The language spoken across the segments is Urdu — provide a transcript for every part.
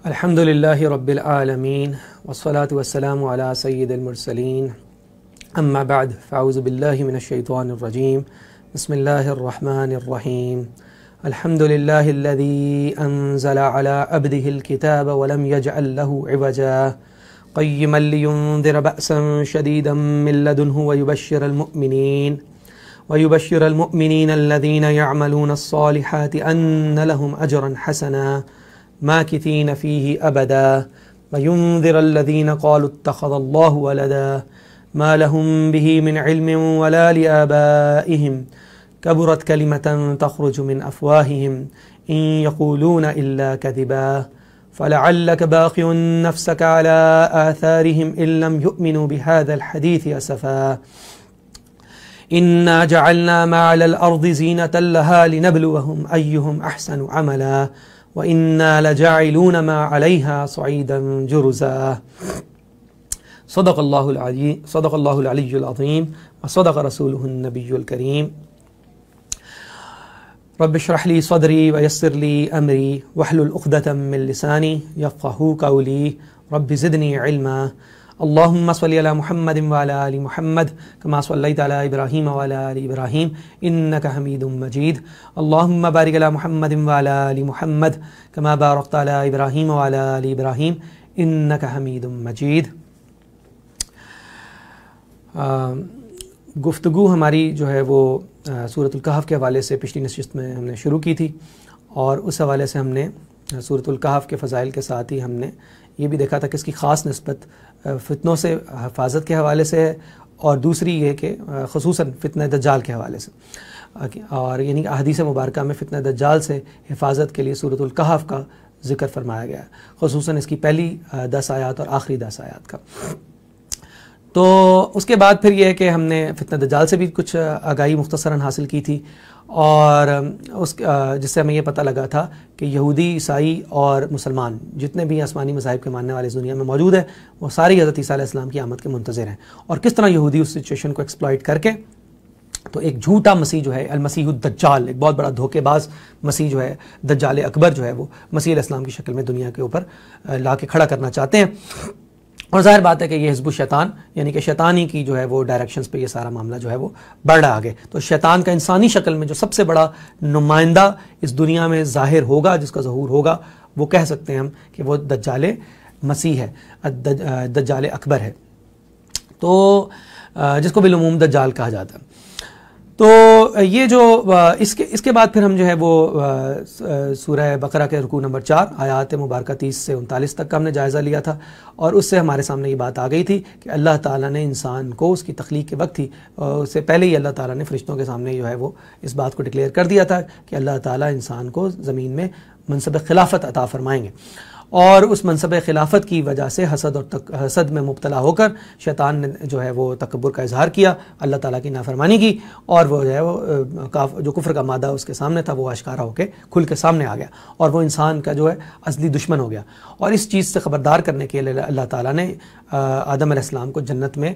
الحمد لله رب العالمين والصلاة والسلام على سيد المرسلين أما بعد فأعوذ بالله من الشيطان الرجيم بسم الله الرحمن الرحيم الحمد لله الذي أنزل على عبده الكتاب ولم يجعل له عوجا قيما لينذر بأسا شديدا من لدنه ويبشر المؤمنين الذين يعملون الصالحات أن لهم أجرا حسنا ماكثين فيه أبدا وينذر الذين قالوا اتخذ الله ولدا ما لهم به من علم ولا لآبائهم كبرت كلمة تخرج من أفواههم إن يقولون إلا كذبا فلعلك باخع نفسك على آثارهم إن لم يؤمنوا بهذا الحديث أسفا إنا جعلنا ما على الأرض زينة لها لنبلوهم أيهم أحسن عملا وَإِنَّا لَجَاعِلُونَ مَا عَلَيْهَا صَعِيدًا جُرُزًا صدق الله العلي العظيم وصدق رسوله النبي الكريم رب اشرح لي صدري ويسر لي أمري واحلل عقدة من لساني يفقهوا قولي رب زدني علما اللهم صل على محمد وعلى آل محمد كما صليت على إبراهيم وعلى آل إبراهيم إنك حميد مجيد اللهم بارك على محمد وعلى آل محمد كما باركت على إبراهيم وعلى آل إبراهيم إنك حميد مجيد. گفتگو ہماری جو ہے وہ سورۃ الکہف کے حوالے سے پچھلی نشست میں ہم نے شروع کی تھی، اور اس حوالے سے ہم نے سورۃ الکہف کے فضائل کے ساتھ ہی ہم نے یہ بھی دیکھا تھا کہ اس کی خاص نسبت فتنوں سے حفاظت کے حوالے سے ہے، اور دوسری یہ کہ خصوصاً فتنہ دجال کے حوالے سے، اور یعنی کہ احادیث مبارکہ میں فتنہ دجال سے حفاظت کے لیے سورۃ الکہف کا ذکر فرمایا گیا ہے، خصوصاً اس کی پہلی 10 آیات اور آخری 10 آیات کا. تو اس کے بعد پھر یہ ہے کہ ہم نے فتنہ دجال سے بھی کچھ آگاہی مختصراً حاصل کی تھی، اور جس سے ہمیں یہ پتہ لگا تھا کہ یہودی، عیسائی اور مسلمان جتنے بھی آسمانی مذاہب کے ماننے والے اس دنیا میں موجود ہیں، وہ ساری حضرت عیسیٰ علیہ السلام کی آمد کے منتظر ہیں، اور کس طرح یہودی اس سچویشن کو ایکسپلائٹ کر کے تو ایک جھوٹا مسیح جو ہے المسیح الدجال، ایک بہت بڑا دھوکے باز مسیح جو ہے، دجال اکبر جو ہے، وہ مسیح علیہ السلام کی شکل میں دنیا کے اوپر لا کے کھڑا کرنا چاہتے ہیں. اور ظاہر بات ہے کہ یہ حزب الشیطان یعنی کہ شیطانی کی جو ہے وہ ڈائریکشنز پہ یہ سارا معاملہ جو ہے وہ بڑھ رہا آگے. تو شیطان کا انسانی شکل میں جو سب سے بڑا نمائندہ اس دنیا میں ظاہر ہوگا، جس کا ظہور ہوگا، وہ کہہ سکتے ہیں ہم کہ وہ دجال مسیح ہے، دجال اکبر ہے، تو جس کو بالعموم دجال کہا جاتا ہے. تو یہ جو اس کے بعد پھر ہم جو ہے وہ سورہ بقرہ کے رکوع نمبر 4 آیات مبارکہ 30 سے 39 تک کا ہم نے جائزہ لیا تھا، اور اس سے ہمارے سامنے یہ بات آ گئی تھی کہ اللہ تعالیٰ نے انسان کو اس کی تخلیق کے وقت ہی، اس سے پہلے ہی اللہ تعالیٰ نے فرشتوں کے سامنے جو ہے وہ اس بات کو ڈکلیئر کر دیا تھا کہ اللہ تعالیٰ انسان کو زمین میں منصب خلافت عطا فرمائیں گے، اور اس منصب خلافت کی وجہ سے حسد میں مبتلا ہو کر شیطان نے جو ہے وہ تکبر کا اظہار کیا، اللہ تعالیٰ کی نافرمانی کی، اور وہ جو ہے وہ جو کفر کا مادہ اس کے سامنے تھا وہ اشکارا ہو کے کھل کے سامنے آ گیا، اور وہ انسان کا جو ہے اصلی دشمن ہو گیا. اور اس چیز سے خبردار کرنے کے لیے اللہ تعالیٰ نے آدم علیہ السلام کو جنت میں،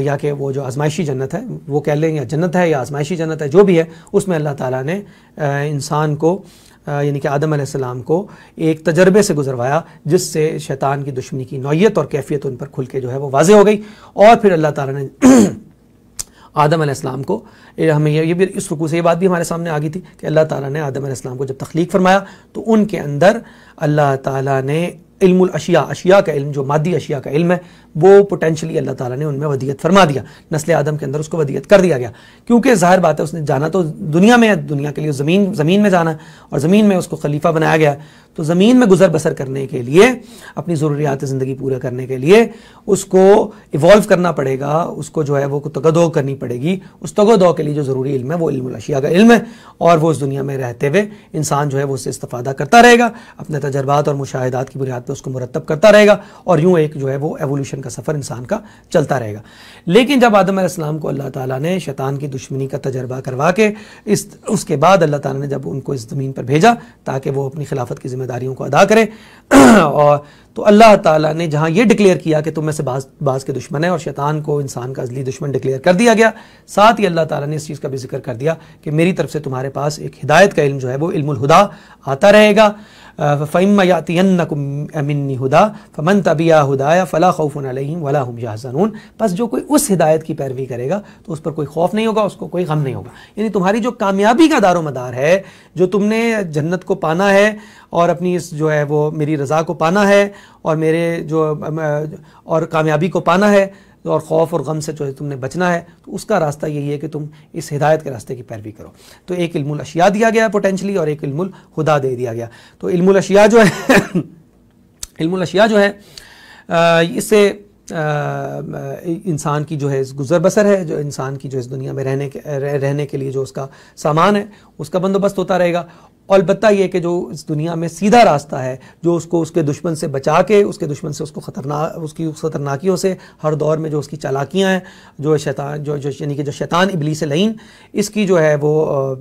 یا کہ وہ جو آزمائشی جنت ہے وہ کہہ لیں، یا جنت ہے یا آزمائشی جنت ہے جو بھی ہے، اس میں اللہ تعالیٰ نے انسان کو یعنی کہ آدم علیہ السلام کو ایک تجربے سے گزروایا، جس سے شیطان کی دشمنی کی نوعیت اور کیفیت ان پر کھل کے جو ہے وہ واضح ہو گئی. اور پھر اللہ تعالیٰ نے آدم علیہ السلام کو، ہمیں یہ بھی اس رکوع سے یہ بات بھی ہمارے سامنے آ گئی تھی کہ اللہ تعالیٰ نے آدم علیہ السلام کو جب تخلیق فرمایا تو ان کے اندر اللہ تعالیٰ نے علم الاشیاء، اشیاء کا علم، جو مادی اشیاء کا علم ہے، وہ پوٹینشلی اللہ تعالیٰ نے ان میں ودیت فرما دیا، نسل آدم کے اندر اس کو ودیت کر دیا گیا، کیونکہ ظاہر بات ہے اس نے جانا تو دنیا میں ہے، دنیا کے لیے زمین میں جانا ہے، اور زمین میں اس کو خلیفہ بنایا گیا، تو زمین میں گزر بسر کرنے کے لیے، اپنی ضروریات زندگی پورے کرنے کے لیے اس کو ایوالو کرنا پڑے گا، اس کو جو ہے وہ تگدو کرنی پڑے گی. اس تگدو کے لیے جو ضروری علم ہے وہ علم الاشیاء کا علم ہے، اور وہ اس دنیا میں رہتے ہوئے انسان جو ہے وہ اس سے استفادہ کرتا رہے گا، اپنے تجربات اور مشاہدات کی بنیاد پہ اس کو مرتب کرتا رہے گا، اور یوں ایک جو ہے وہ ایوولوشن کا سفر انسان کا چلتا رہے گا. لیکن جب آدم علیہ السلام کو اللہ تعالیٰ نے شیطان کی دشمنی کا تجربہ کروا کے اس کے بعد اللہ تعالیٰ نے جب ان کو اس زمین پر بھیجا تاکہ وہ اپنی خلافت کی ذمہ داریوں کو ادا کرے، اور تو اللہ تعالیٰ نے جہاں یہ ڈکلیئر کیا کہ تم میں سے بعض کے دشمن ہیں اور شیطان کو انسان کا ازلی دشمن ڈکلیئر کر دیا گیا، ساتھ ہی اللہ تعالیٰ نے اس چیز کا بھی ذکر کر دیا کہ میری طرف سے تمہارے پاس ایک ہدایت کا علم جو ہے وہ علم الہدا آتا رہے گا۔ فَإِمَّا يَأْتِيَنَّكُم مِّنِّي هُدًى فَمَن تَبِعَ هُدَايَ فَلَا خَوْفٌ عَلَيْهِمْ وَلَا هُمْ يَحْزَنُونَ، پس جو کوئی اس ہدایت کی پیروی کرے گا تو اس پر کوئی خوف نہیں ہوگا، اس کو کوئی غم نہیں ہوگا۔ یعنی تمہاری جو کامیابی کا دار و مدار ہے، جو تم نے جنت کو پانا ہے اور اپنی اس جو ہے وہ میری رضا کو پانا ہے اور میرے جو اور کامیابی کو پانا ہے اور خوف اور غم سے جو ہے تم نے بچنا ہے، تو اس کا راستہ یہی ہے کہ تم اس ہدایت کے راستے کی پیروی کرو۔ تو ایک علم الاشیاء دیا گیا پوٹینشلی اور ایک علم الہدا دے دیا گیا۔ تو علم الاشیاء جو ہے علم الاشیاء جو ہے اس سے انسان کی جو ہے گزر بسر ہے، جو انسان کی جو اس دنیا میں رہنے کے لیے جو اس کا سامان ہے اس کا بندوبست ہوتا رہے گا۔ البتہ یہ کہ جو اس دنیا میں سیدھا راستہ ہے، جو اس کو اس کے دشمن سے بچا کے، اس کے دشمن سے اس کو اس کی خطرناکیوں سے ہر دور میں جو اس کی چالاکیاں ہیں، جو شیطان یعنی کہ جو شیطان ابلیس لعین اس کی جو ہے وہ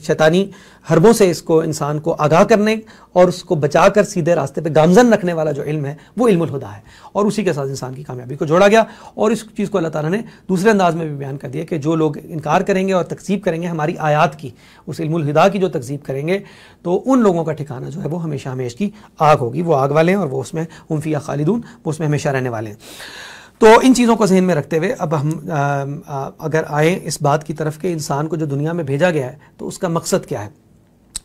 شیطانی حربوں سے اس کو انسان کو آگاہ کرنے اور اس کو بچا کر سیدھے راستے پہ گامزن رکھنے والا جو علم ہے وہ علم الہدا ہے، اور اسی کے ساتھ انسان کی کامیابی کو جوڑا گیا۔ اور اس چیز کو اللہ تعالیٰ نے دوسرے انداز میں بھی بیان کر دیا کہ جو لوگ انکار کریں گے اور تکذیب کریں گے ہماری آیات کی، اس علم الہدا کی جو تکذیب کریں گے، تو ان لوگوں کا ٹھکانہ جو ہے وہ ہمیشہ ہمیشہ کی آگ ہوگی، وہ آگ والے ہیں اور وہ اس میں ہم فیہا خالدون، وہ اس میں ہمیشہ رہنے والے ہیں۔ تو ان چیزوں کو ذہن میں رکھتے ہوئے اب ہم اگر آئیں اس بات کی طرف کہ انسان کو جو دنیا میں بھیجا گیا ہے تو اس کا مقصد کیا ہے۔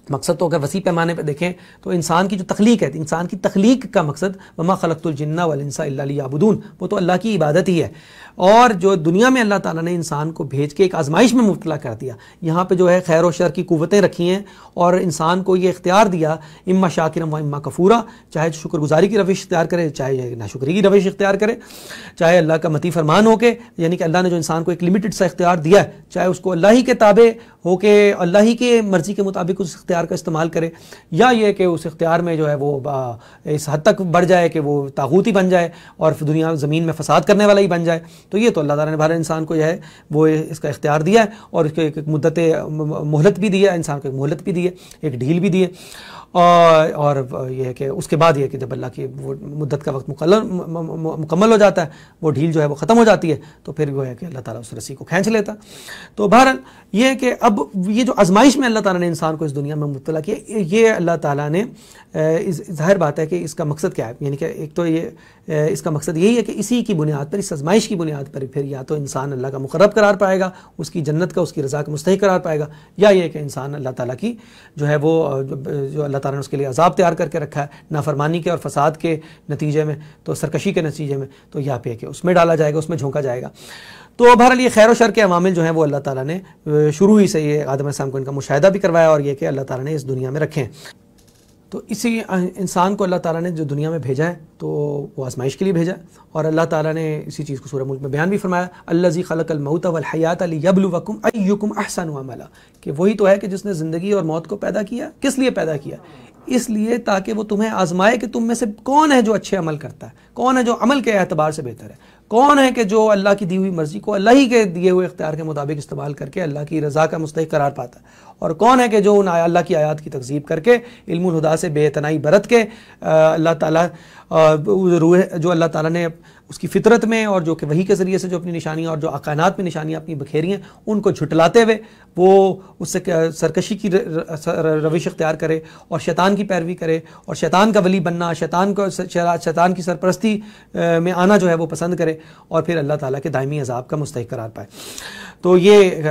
مقصد تو اگر وسیع پیمانے پہ دیکھیں تو انسان کی جو تخلیق ہے، انسان کی تخلیق کا مقصد وما خلقت الجن والانس الا لیعبدون، وہ تو اللہ کی عبادت ہی ہے۔ اور جو دنیا میں اللہ تعالیٰ نے انسان کو بھیج کے ایک آزمائش میں مبتلا کر دیا، یہاں پہ جو ہے خیر و شر کی قوتیں رکھی ہیں اور انسان کو یہ اختیار دیا اما شاکرا و اما کفورا، چاہے شکر گزاری کی روش اختیار کرے، چاہے ناشکری کی روش اختیار کرے، چاہے اللہ کا مطیع فرمان ہو کے، یعنی کہ اللہ نے جو انسان کو ایک لمیٹڈ سا اختیار دیا ہے، چاہے اس کو اللہ ہی کے تابع ہو کے اللہ ہی کے مرضی کے مطابق اس اختیار کا استعمال کرے، یا یہ کہ اس اختیار میں جو ہے وہ اس حد تک بڑھ جائے کہ وہ طاغوت ہی بن جائے اور دنیا زمین میں فساد کرنے والا ہی بن جائے۔ تو یہ تو اللہ تعالیٰ نے ہر انسان کو جو ہے وہ اس کا اختیار دیا ہے، اور اس کو ایک مدت مہلت بھی دی ہے، انسان کو ایک مہلت بھی دی ہے، ایک ڈھیل بھی دی ہے، اور یہ ہے کہ اس کے بعد یہ کہ جب اللہ کی وہ مدت کا وقت مکمل ہو جاتا ہے، وہ ڈھیل جو ہے وہ ختم ہو جاتی ہے، تو پھر وہ ہے کہ اللہ تعالیٰ اس رسی کو کھینچ لیتا۔ تو بہرحال یہ ہے کہ اب یہ جو آزمائش میں اللہ تعالیٰ نے انسان کو اس دنیا میں مبتلا کیا، یہ اللہ تعالیٰ نے ظاہر بات ہے کہ اس کا مقصد کیا ہے، یعنی کہ ایک تو یہ اس کا مقصد یہی ہے کہ اسی کی بنیاد پر، اس آزمائش کی بنیاد پر پھر یا تو انسان اللہ کا مقرب قرار پائے گا، اس کی جنت کا، اس کی رضا کا مستحق قرار پائے گا، یا یہ کہ انسان اللہ تعالیٰ کی جو ہے وہ جو اللہ تعالیٰ نے اس کے لیے عذاب تیار کر کے رکھا ہے نافرمانی کے اور فساد کے نتیجے میں، تو سرکشی کے نتیجے میں، تو یا پہ کہ اس میں ڈالا جائے گا، اس میں جھونکا جائے گا۔ تو بہرحال یہ خیر و شر کے عوامل جو ہیں وہ اللہ تعالیٰ نے شروع ہی سے یہ آدم علیہ السلام کو ان کا مشاہدہ بھی کروایا، اور یہ کہ اللہ تعالیٰ نے اس دنیا میں رکھے ہیں۔ تو اسی انسان کو اللہ تعالیٰ نے جو دنیا میں بھیجا ہے تو وہ آزمائش کے لیے بھیجا، اور اللہ تعالیٰ نے اسی چیز کو سورہ ملک میں بیان بھی فرمایا، الذی خلق الموت والحیات لیبلوکم ایکم احسن عملا، کہ وہی تو ہے کہ جس نے زندگی اور موت کو پیدا کیا۔ کس لیے پیدا کیا؟ اس لیے تاکہ وہ تمہیں آزمائے کہ تم میں سے کون ہے جو اچھے عمل کرتا ہے، کون ہے جو عمل کے اعتبار سے بہتر ہے، کون ہے کہ جو اللہ کی دی ہوئی مرضی کو اللہ ہی کے دیے ہوئے اختیار کے مطابق استعمال کر کے اللہ کی رضا کا مستحق قرار پاتا ہے، اور کون ہے کہ جو ان اللہ کی آیات کی تکذیب کر کے علم الہدا سے بے اعتنائی برت کے اللہ تعالیٰ روح جو اللہ تعالیٰ نے اس کی فطرت میں اور جو کہ وحی کے ذریعے سے جو اپنی نشانیاں اور جو کائنات میں نشانیاں اپنی بکھیری ہیں ان کو جھٹلاتے ہوئے وہ اس سے سرکشی کی روش اختیار کرے اور شیطان کی پیروی کرے اور شیطان کا ولی بننا، شیطان کی سرپرستی میں آنا جو ہے وہ پسند کرے، اور پھر اللہ تعالیٰ کے دائمی عذاب کا مستحق قرار پائے۔ تو یہ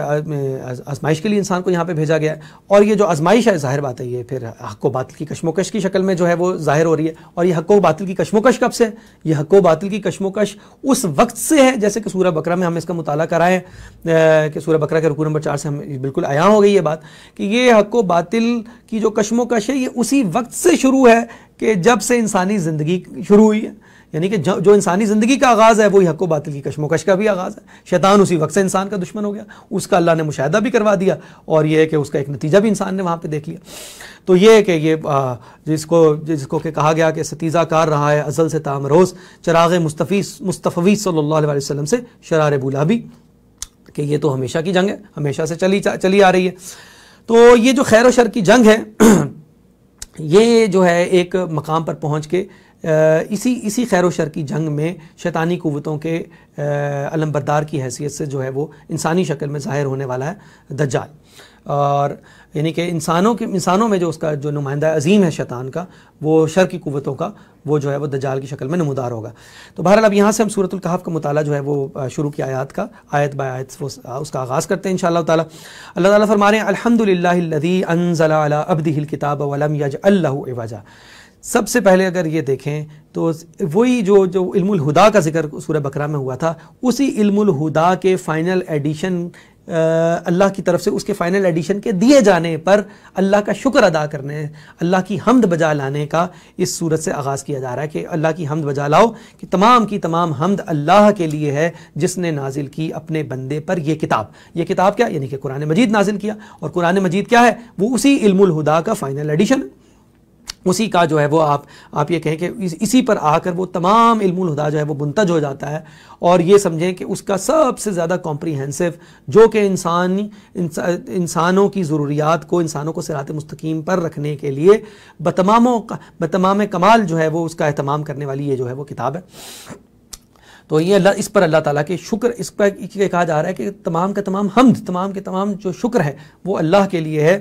آزمائش کے لیے انسان کو یہاں پہ بھیجا گیا ہے، اور یہ جو آزمائش ہے ظاہر بات ہے یہ پھر حق و باطل کی کشمکش کی شکل میں جو ہے وہ ظاہر ہو رہی ہے۔ اور یہ حق و باطل کی کشمکش کب سے؟ یہ حق و باطل کی کشمکش اس وقت سے ہے، جیسے کہ سورہ بقرہ میں ہم اس کا مطالعہ کرائیں کہ سورہ بقرہ کے رکوع نمبر 4 سے ہم بالکل عیاں ہو گئی یہ بات کہ یہ حق و باطل کی جو کشمکش ہے یہ اسی وقت سے شروع ہے کہ جب سے انسانی زندگی شروع ہوئی ہے، یعنی کہ جو انسانی زندگی کا آغاز ہے وہی حق و باطل کی کشمکش کا بھی آغاز ہے۔ شیطان اسی وقت سے انسان کا دشمن ہو گیا، اس کا اللہ نے مشاہدہ بھی کروا دیا، اور یہ ہے کہ اس کا ایک نتیجہ بھی انسان نے وہاں پہ دیکھ لیا۔ تو یہ ہے کہ یہ جس کو کہ کہا گیا کہ ستیزہ کار رہا ہے ازل سے تام روز چراغ مصطفی صلی اللہ علیہ وسلم سے شرار بولابی، کہ یہ تو ہمیشہ کی جنگ ہے، ہمیشہ سے چلی آ رہی ہے۔ تو یہ جو خیر و شر کی جنگ ہے یہ جو ہے ایک مقام پر پہنچ کے اسی خیر و شر کی جنگ میں شیطانی قوتوں کے علمبردار کی حیثیت سے جو ہے وہ انسانی شکل میں ظاہر ہونے والا ہے دجال، اور یعنی کہ انسانوں میں جو اس کا جو نمائندہ عظیم ہے شیطان کا، وہ شر کی قوتوں کا، وہ جو ہے وہ دجال کی شکل میں نمودار ہوگا۔ تو بہرحال اب یہاں سے ہم سورۃ الکہف کا مطالعہ جو ہے وہ شروع کی آیات کا آیت بائے آیت اس کا آغاز کرتے ہیں انشاءاللہ تعالی۔ اللہ تعالیٰ فرما رہے ہیں الحمدللہ الذی انزل علی عبدہ الکتاب ولم یجعل لہ عوجا۔ سب سے پہلے اگر یہ دیکھیں تو وہی جو علم الہدا کا ذکر سورہ بقرہ میں ہوا تھا، اسی علم الہدا کے فائنل ایڈیشن اللہ کی طرف سے اس کے فائنل ایڈیشن کے دیے جانے پر اللہ کا شکر ادا کرنے، اللہ کی حمد بجا لانے کا اس صورت سے آغاز کیا جا رہا ہے کہ اللہ کی حمد بجا لاؤ، کہ تمام کی تمام حمد اللہ کے لیے ہے جس نے نازل کی اپنے بندے پر یہ کتاب۔ یہ کتاب کیا؟ یعنی کہ قرآن مجید نازل کیا، اور قرآن مجید کیا ہے؟ وہ اسی علم الہدا کا فائنل ایڈیشن، اسی کا جو ہے وہ آپ یہ کہیں کہ اسی پر آ کر وہ تمام علم الہدا جو ہے وہ منتج ہو جاتا ہے، اور یہ سمجھیں کہ اس کا سب سے زیادہ کمپریہنسو، جو کہ انسانوں کی ضروریات کو، انسانوں کو صراط مستقیم پر رکھنے کے لیے بتمام کمال جو ہے وہ اس کا اہتمام کرنے والی یہ جو ہے وہ کتاب ہے۔ تو یہ اس پر اللہ تعالیٰ کے شکر، اس پر کہا جا رہا ہے کہ تمام کا تمام حمد، تمام کے تمام جو شکر ہے وہ اللہ کے لیے ہے،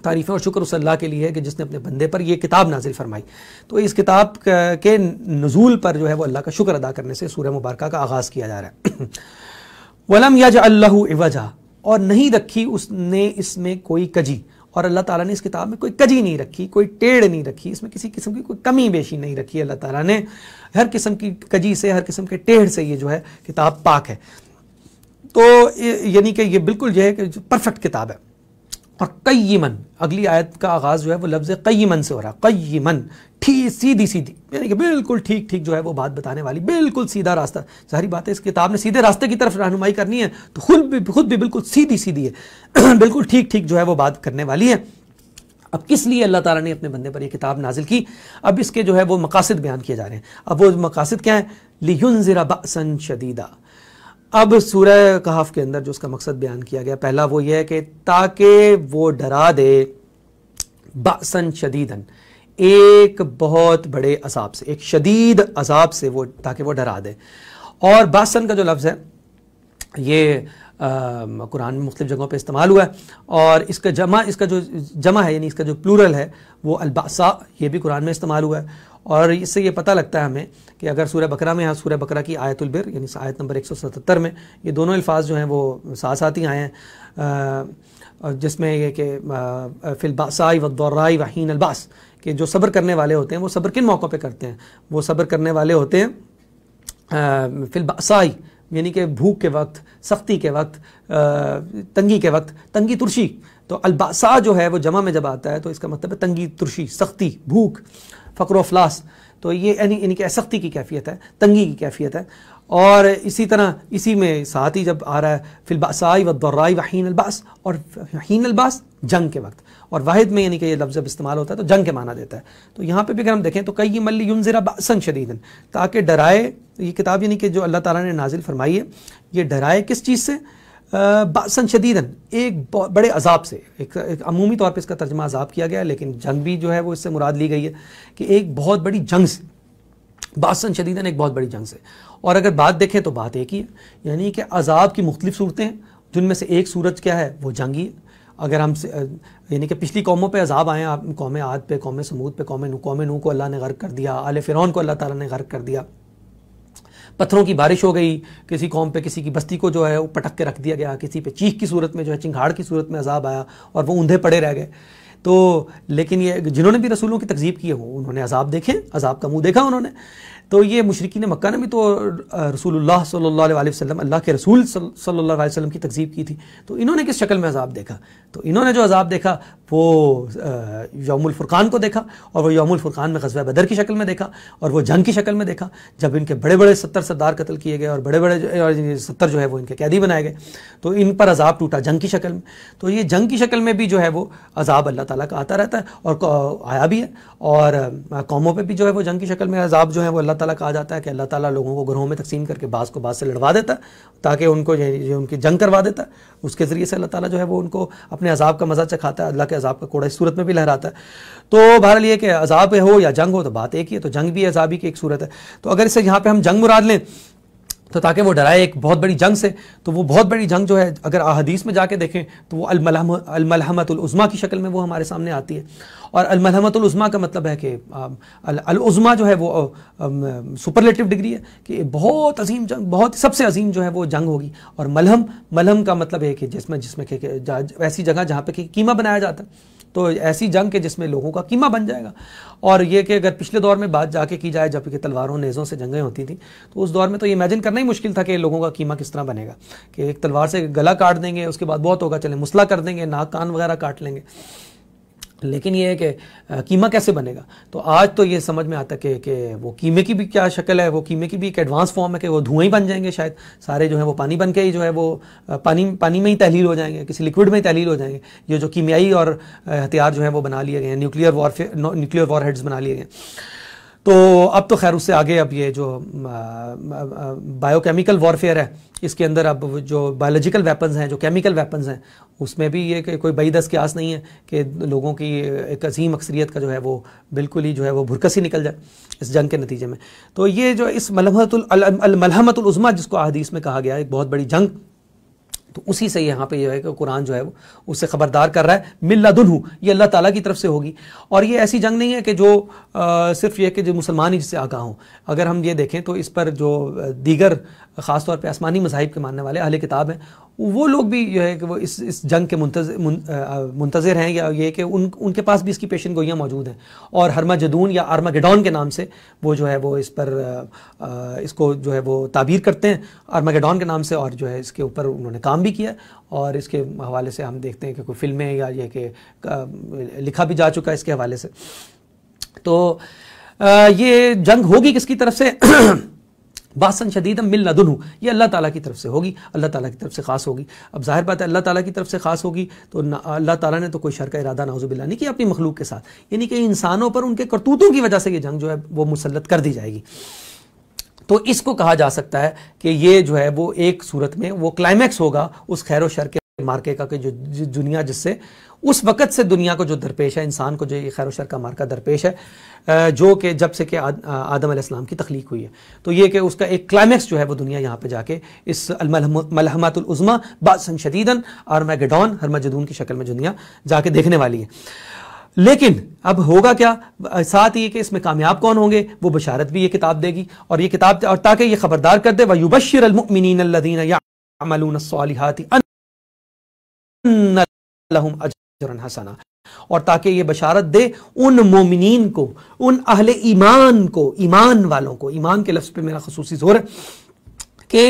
تعریفیں اور شکر اس اللہ کے لیے ہے کہ جس نے اپنے بندے پر یہ کتاب نازل فرمائی۔ تو اس کتاب کے نزول پر جو ہے وہ اللہ کا شکر ادا کرنے سے سورہ مبارکہ کا آغاز کیا جا رہا ہے۔ وَلَمْ يَجْعَلْ لَهُ عِوَجًا، اور نہیں رکھی اس نے اس میں کوئی کجی، اور اللہ تعالیٰ نے اس کتاب میں کوئی کجی نہیں رکھی، کوئی ٹیڑھ نہیں رکھی، اس میں کسی قسم کی کوئی کمی بیشی نہیں رکھی۔ اللہ تعالیٰ نے ہر قسم کی کجی سے، ہر قسم کے ٹیڑھ سے یہ جو ہے کتاب پاک ہے۔ تو یعنی کہ یہ بالکل جو ہے کہ پرفیکٹ کتاب ہے۔ اور قیمن، اگلی آیت کا آغاز جو ہے وہ لفظ قیمن سے ہو رہا ہے۔ قیمن، سیدھی یعنی کہ بالکل ٹھیک جو ہے وہ بات بتانے والی، بالکل سیدھا راستہ۔ ظاہری بات ہے اس کتاب نے سیدھے راستے کی طرف رہنمائی کرنی ہے، تو خود بھی بالکل سیدھی ہے، بالکل ٹھیک جو ہے وہ بات کرنے والی ہے۔ اب کس لیے اللہ تعالیٰ نے اپنے بندے پر یہ کتاب نازل کی؟ اب اس کے جو ہے وہ مقاصد بیان کیے جا رہے ہیں۔ اب وہ مقاصد کیا ہیں؟ لِيُنذِرَ بَأْسًا شَدِيدًا۔ اب سورہ کہف کے اندر جو اس کا مقصد بیان کیا گیا، پہلا وہ یہ ہے کہ تاکہ وہ ڈرا دے بأسًا شدیداً، ایک بہت بڑے عذاب سے، ایک شدید عذاب سے، وہ تاکہ وہ ڈرا دے۔ اور بأسًا کا جو لفظ ہے یہ قرآن میں مختلف جگہوں پہ استعمال ہوا ہے، اور اس کا جو جمع ہے، یعنی اس کا جو پلورل ہے وہ البأساء، یہ بھی قرآن میں استعمال ہوا ہے۔ اور اس سے یہ پتہ لگتا ہے ہمیں کہ اگر سورہ بقرہ میں، سورہ بقرہ کی آیت البر یعنی آیت نمبر 177 میں یہ دونوں الفاظ جو ہیں وہ ساتھ ہی آئے ہیں، جس میں یہ کہ فی البأساء والضراء وحین البأس، کہ جو صبر کرنے والے ہوتے ہیں وہ صبر کن موقعوں پہ کرتے ہیں؟ وہ صبر کرنے والے ہوتے ہیں فی البأساء، یعنی کہ بھوک کے وقت، سختی کے وقت، تنگی کے وقت، تنگی ترشی۔ تو البأساء جو ہے وہ جمع میں جب آتا ہے تو اس کا مطلب ہے تنگی ترشی، سختی، بھوک، فقر و افلاس۔ تو یہ یعنی کہ سختی کی کیفیت ہے، تنگی کی کیفیت ہے۔ اور اسی طرح اسی میں ساتھ ہی جب آ رہا ہے فی البأساء والضراء وحین البأس، اور حین البأس جنگ کے وقت، اور واحد میں یعنی کہ یہ لفظ جب استعمال ہوتا ہے تو جنگ کے معنی دیتا ہے۔ تو یہاں پہ بھی اگر ہم دیکھیں تو قیما لینذر بأسا شدیدا، تاکہ ڈرائے، یہ کتاب یعنی کہ جو اللہ تعالیٰ نے نازل فرمائی ہے یہ ڈرائے کس چیز سے؟ بأسا شدیدا، ایک بڑے عذاب سے۔ ایک عمومی طور پہ اس کا ترجمہ عذاب کیا گیا، لیکن جنگ بھی جو ہے وہ اس سے مراد لی گئی ہے کہ ایک بہت بڑی جنگ سے، بأسا شدیدا ایک بہت بڑی جنگ سے۔ اور اگر بات دیکھیں تو بات ایک ہی ہے، یعنی کہ عذاب کی مختلف صورتیں ہیں، جن میں سے ایک صورت کیا ہے؟ وہ جنگی ہے۔ اگر ہم یعنی کہ پچھلی قوموں پہ عذاب آئے ہیں، قوم عاد پہ، قوم سمود پہ، قوم نوح کو اللہ نے غرق کر دیا، آل فرعون کو اللہ تعالیٰ نے غرق کر دیا، پتھروں کی بارش ہو گئی، کسی قوم پہ، کسی کی بستی کو جو ہے وہ پٹک کے رکھ دیا گیا، کسی پہ چیخ کی صورت میں جو ہے چنگھاڑ کی صورت میں عذاب آیا اور وہ اوندھے پڑے رہ گئے۔ تو لیکن یہ جنہوں نے بھی رسولوں کی تکذیب کی ہے انہوں نے عذاب دیکھے، عذاب کا منہ دیکھا انہوں نے۔ تو یہ مشرکین مکہ نے بھی تو رسول اللہ صلی اللہ علیہ وسلم، اللہ کے رسول صلی اللہ علیہ وسلم کی تکذیب کی تھی، تو انہوں نے کس شکل میں عذاب دیکھا؟ تو انہوں نے جو عذاب دیکھا وہ یوم الفرقان کو دیکھا، اور وہ یوم الفرقان میں غزوہ بدر کی شکل میں دیکھا، اور وہ جنگ کی شکل میں دیکھا، جب ان کے بڑے بڑے 70 سردار قتل کیے گئے اور بڑے بڑے 70 جو ہے وہ ان کے قیدی بنائے گئے، تو ان پر عذاب ٹوٹا جنگ کی شکل میں۔ تو یہ جنگ کی شکل میں بھی جو ہے وہ عذاب اللہ تعالیٰ کا آتا رہتا ہے، اور آیا بھی ہے، اور قوموں پہ بھی جو ہے وہ جنگ کی شکل میں عذاب جو ہے وہ اللہ تعالیٰ کہا جاتا ہے کہ اللہ تعالیٰ لوگوں کو گروہوں میں تقسیم کر کے بعض کو بعض سے لڑوا دیتا ہے تاکہ ان کو جو ان کی جنگ کروا دیتا ہے، اس کے ذریعے سے اللہ تعالیٰ جو ہے وہ ان کو اپنے عذاب کا مزہ چکھاتا ہے، اللہ کے عذاب کا کوڑا اس صورت میں بھی لہراتا ہے۔ تو بہرحال یہ کہ عذاب ہو یا جنگ ہو تو بات ایک ہی ہے، تو جنگ بھی عذابی کی ایک صورت ہے۔ تو اگر اسے یہاں پہ ہم جنگ مراد لیں تو تاکہ وہ ڈرائے ایک بہت بڑی جنگ سے، تو وہ بہت بڑی جنگ جو ہے اگر احادیث میں جا کے دیکھیں تو وہ الملحمۃ العظمیٰ کی شکل میں وہ ہمارے سامنے آتی ہے۔ اور الملحمۃ العظمیٰ کا مطلب ہے کہ العظمیٰ جو ہے وہ سپرلیٹو ڈگری ہے کہ بہت عظیم جنگ، بہت سب سے عظیم جو ہے وہ جنگ ہوگی۔ اور ملحم کا مطلب ہے کہ جس میں ایسی جگہ جہاں پہ قیمہ بنایا جاتا ہے، تو ایسی جنگ کے جس میں لوگوں کا قیمہ بن جائے گا۔ اور یہ کہ اگر پچھلے دور میں بات جا کے کی جائے جب کہ تلواروں نیزوں سے جنگیں ہوتی تھیں، تو اس دور میں تو یہ امیجن کرنا ہی مشکل تھا کہ لوگوں کا قیمہ کس طرح بنے گا، کہ ایک تلوار سے گلا کاٹ دیں گے، اس کے بعد بہت ہوگا چلیں مسئلہ کر دیں گے، ناک کان وغیرہ کاٹ لیں گے، لیکن یہ ہے کہ قیمہ کیسے بنے گا۔ تو آج تو یہ سمجھ میں آتا ہے کہ وہ قیمے کی بھی کیا شکل ہے، وہ قیمے کی بھی ایک ایڈوانس فارم ہے کہ وہ دھوئیں ہی بن جائیں گے، شاید سارے جو ہیں وہ پانی بن کے ہی جو ہے وہ پانی میں ہی تحلیل ہو جائیں گے، کسی لیکوڈ میں ہی تحلیل ہو جائیں گے۔ یہ جو کیمیائی اور ہتھیار جو ہیں وہ بنا لیے گئے ہیں، نیوکلیئر وار ہیڈز بنا لیے گئے ہیں۔ تو اب تو خیر اس سے آگے اب یہ جو بایو کیمیکل وارفیئر ہے، اس کے اندر اب جو بایولوجیکل ویپنز ہیں، جو کیمیکل ویپنز ہیں، اس میں بھی یہ کہ کوئی بعید از قیاس نہیں ہے کہ لوگوں کی ایک عظیم اکثریت کا جو ہے وہ بالکل ہی جو ہے وہ بھرکس ہی نکل جائے اس جنگ کے نتیجے میں۔ تو یہ جو اس الملحمۃ العظمیٰ جس کو احادیث میں کہا گیا ہے، ایک بہت بڑی جنگ، تو اسی سے یہاں پہ یہ ہے کہ قرآن جو ہے وہ اس سے خبردار کر رہا ہے من لدنہ، یہ اللہ تعالیٰ کی طرف سے ہوگی۔ اور یہ ایسی جنگ نہیں ہے کہ جو صرف یہ کہ جو مسلمان ہی جس سے آگاہ ہوں۔ اگر ہم یہ دیکھیں تو اس پر جو دیگر خاص طور پہ آسمانی مذاہب کے ماننے والے اہل کتاب ہیں، وہ لوگ بھی جو ہے کہ وہ اس جنگ کے منتظر ہیں، یا یہ کہ ان کے پاس بھی اس کی پیشن گوئیاں موجود ہیں، اور ہرمجدون یا آرمگیڈون کے نام سے وہ جو ہے وہ اس پر اس کو جو ہے وہ تعبیر کرتے ہیں آرمگیڈون کے نام سے، اور جو ہے اس کے اوپر انہوں نے کام بھی کیا، اور اس کے حوالے سے ہم دیکھتے ہیں کہ کوئی فلمیں یا یہ کہ لکھا بھی جا چکا ہے اس کے حوالے سے۔ تو یہ جنگ ہوگی کس کی طرف سے؟ باسن شدیدا من لدنہ، یہ اللہ تعالیٰ کی طرف سے ہوگی، اللہ تعالیٰ کی طرف سے خاص ہوگی۔ اب ظاہر بات ہے اللہ تعالیٰ کی طرف سے خاص ہوگی تو اللہ تعالیٰ نے تو کوئی شر کا ارادہ نعوذ باللہ نہیں کیا اپنی مخلوق کے ساتھ، یعنی کہ انسانوں پر ان کے کرتوتوں کی وجہ سے یہ جنگ جو ہے وہ مسلط کر دی جائے گی۔ تو اس کو کہا جا سکتا ہے کہ یہ جو ہے وہ ایک صورت میں وہ کلائمیکس ہوگا اس خیر و شر کے مارکے کا، کہ جو دنیا جس سے اس وقت سے دنیا کو جو درپیش ہے، انسان کو جو یہ خیر و شر کا مارکہ درپیش ہے، جو کہ جب سے کہ آدم علیہ السلام کی تخلیق ہوئی ہے، تو یہ کہ اس کا ایک کلائمیکس جو ہے وہ دنیا یہاں پہ جا کے اس الملحمۃ العظمیٰ باسن شدیداً آرمگیڈون ہرمجدون کی شکل میں دنیا جا کے دیکھنے والی ہے۔ لیکن اب ہوگا کیا؟ ساتھ ہی کہ اس میں کامیاب کون ہوں گے، وہ بشارت بھی یہ کتاب دے گی، اور یہ کتاب اور تاکہ یہ خبردار کر دے وَيُبَشِّرَ الْمُؤْمِنِينَ الَّذِينَ يَعْمَلُونَ الصَّالِحَاتِ أَنَّ لَهُمْ أَجْرًا حَسَنًا، اور تاکہ یہ بشارت دے ان مومنین کو، ان اہل ایمان کو، ایمان والوں کو، ایمان کے لفظ پہ میرا خصوصی زور ہے کہ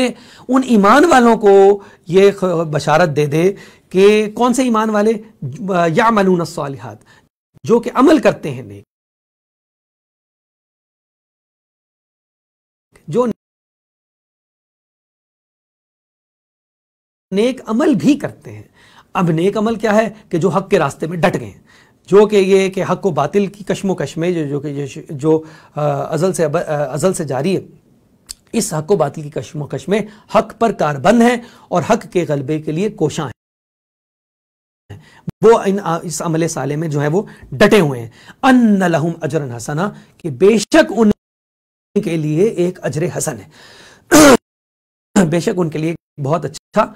ان ایمان والوں کو یہ بشارت دے دے کہ کون سے ایمان والے؟ یعملون الصالحات، جو کہ عمل کرتے ہیں نیک، جو نیک عمل بھی کرتے ہیں۔ اب نیک عمل کیا ہے؟ کہ جو حق کے راستے میں ڈٹ گئے ہیں، جو کہ یہ کہ حق و باطل کی کشم و کش میں جو ازل سے جاری ہے، اس حق و باطل کی کشم و کش میں حق پر کاربند ہیں اور حق کے غلبے کے لیے کوشاں ہیں، وہ اس عمل صالح میں جو ہے وہ ڈٹے ہوئے ہیں۔ ان لہم اجرا حسنا، کہ بے شک ان کے لیے ایک اجر حسن ہے، بے شک ان کے لیے بہت اچھا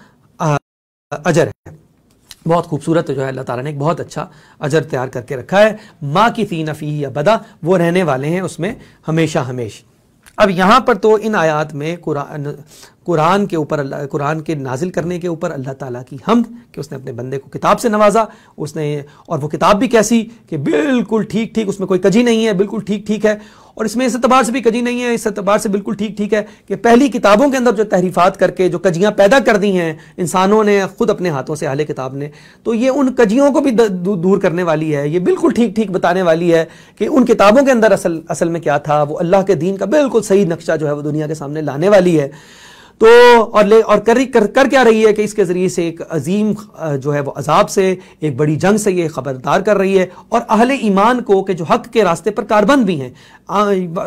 اجر ہے، بہت خوبصورت جو ہے اللہ تعالیٰ نے ایک بہت اچھا اجر تیار کر کے رکھا ہے۔ ماکثین فیہ ابدا، وہ رہنے والے ہیں اس میں ہمیشہ ہمیش۔ اب یہاں پر تو ان آیات میں قرآن کے اوپر قرآن کے نازل کرنے کے اوپر اللہ تعالیٰ کی حمد کہ اس نے اپنے بندے کو کتاب سے نوازا، اس نے، اور وہ کتاب بھی کیسی کہ بالکل ٹھیک ٹھیک، اس میں کوئی کجی نہیں ہے، بالکل ٹھیک ٹھیک ہے، اور اس میں اس اعتبار سے بھی کجی نہیں ہے، اس اعتبار سے بالکل ٹھیک ٹھیک ہے کہ پہلی کتابوں کے اندر جو تحریفات کر کے جو کجیاں پیدا کر دی ہیں انسانوں نے خود اپنے ہاتھوں سے، اہل کتاب نے، تو یہ ان کجیوں کو بھی دور کرنے والی ہے، یہ بالکل ٹھیک ٹھیک بتانے والی ہے کہ ان کتابوں کے اندر اصل میں کیا تھا، وہ اللہ کے دین کا بالکل صحیح نقشہ جو ہے وہ دنیا کے سامنے لانے والی ہے۔ تو اور کر کیا رہی ہے کہ اس کے ذریعے سے ایک عظیم جو ہے وہ عذاب سے، ایک بڑی جنگ سے یہ خبردار کر رہی ہے، اور اہل ایمان کو کہ جو حق کے راستے پر کاربند بھی ہیں،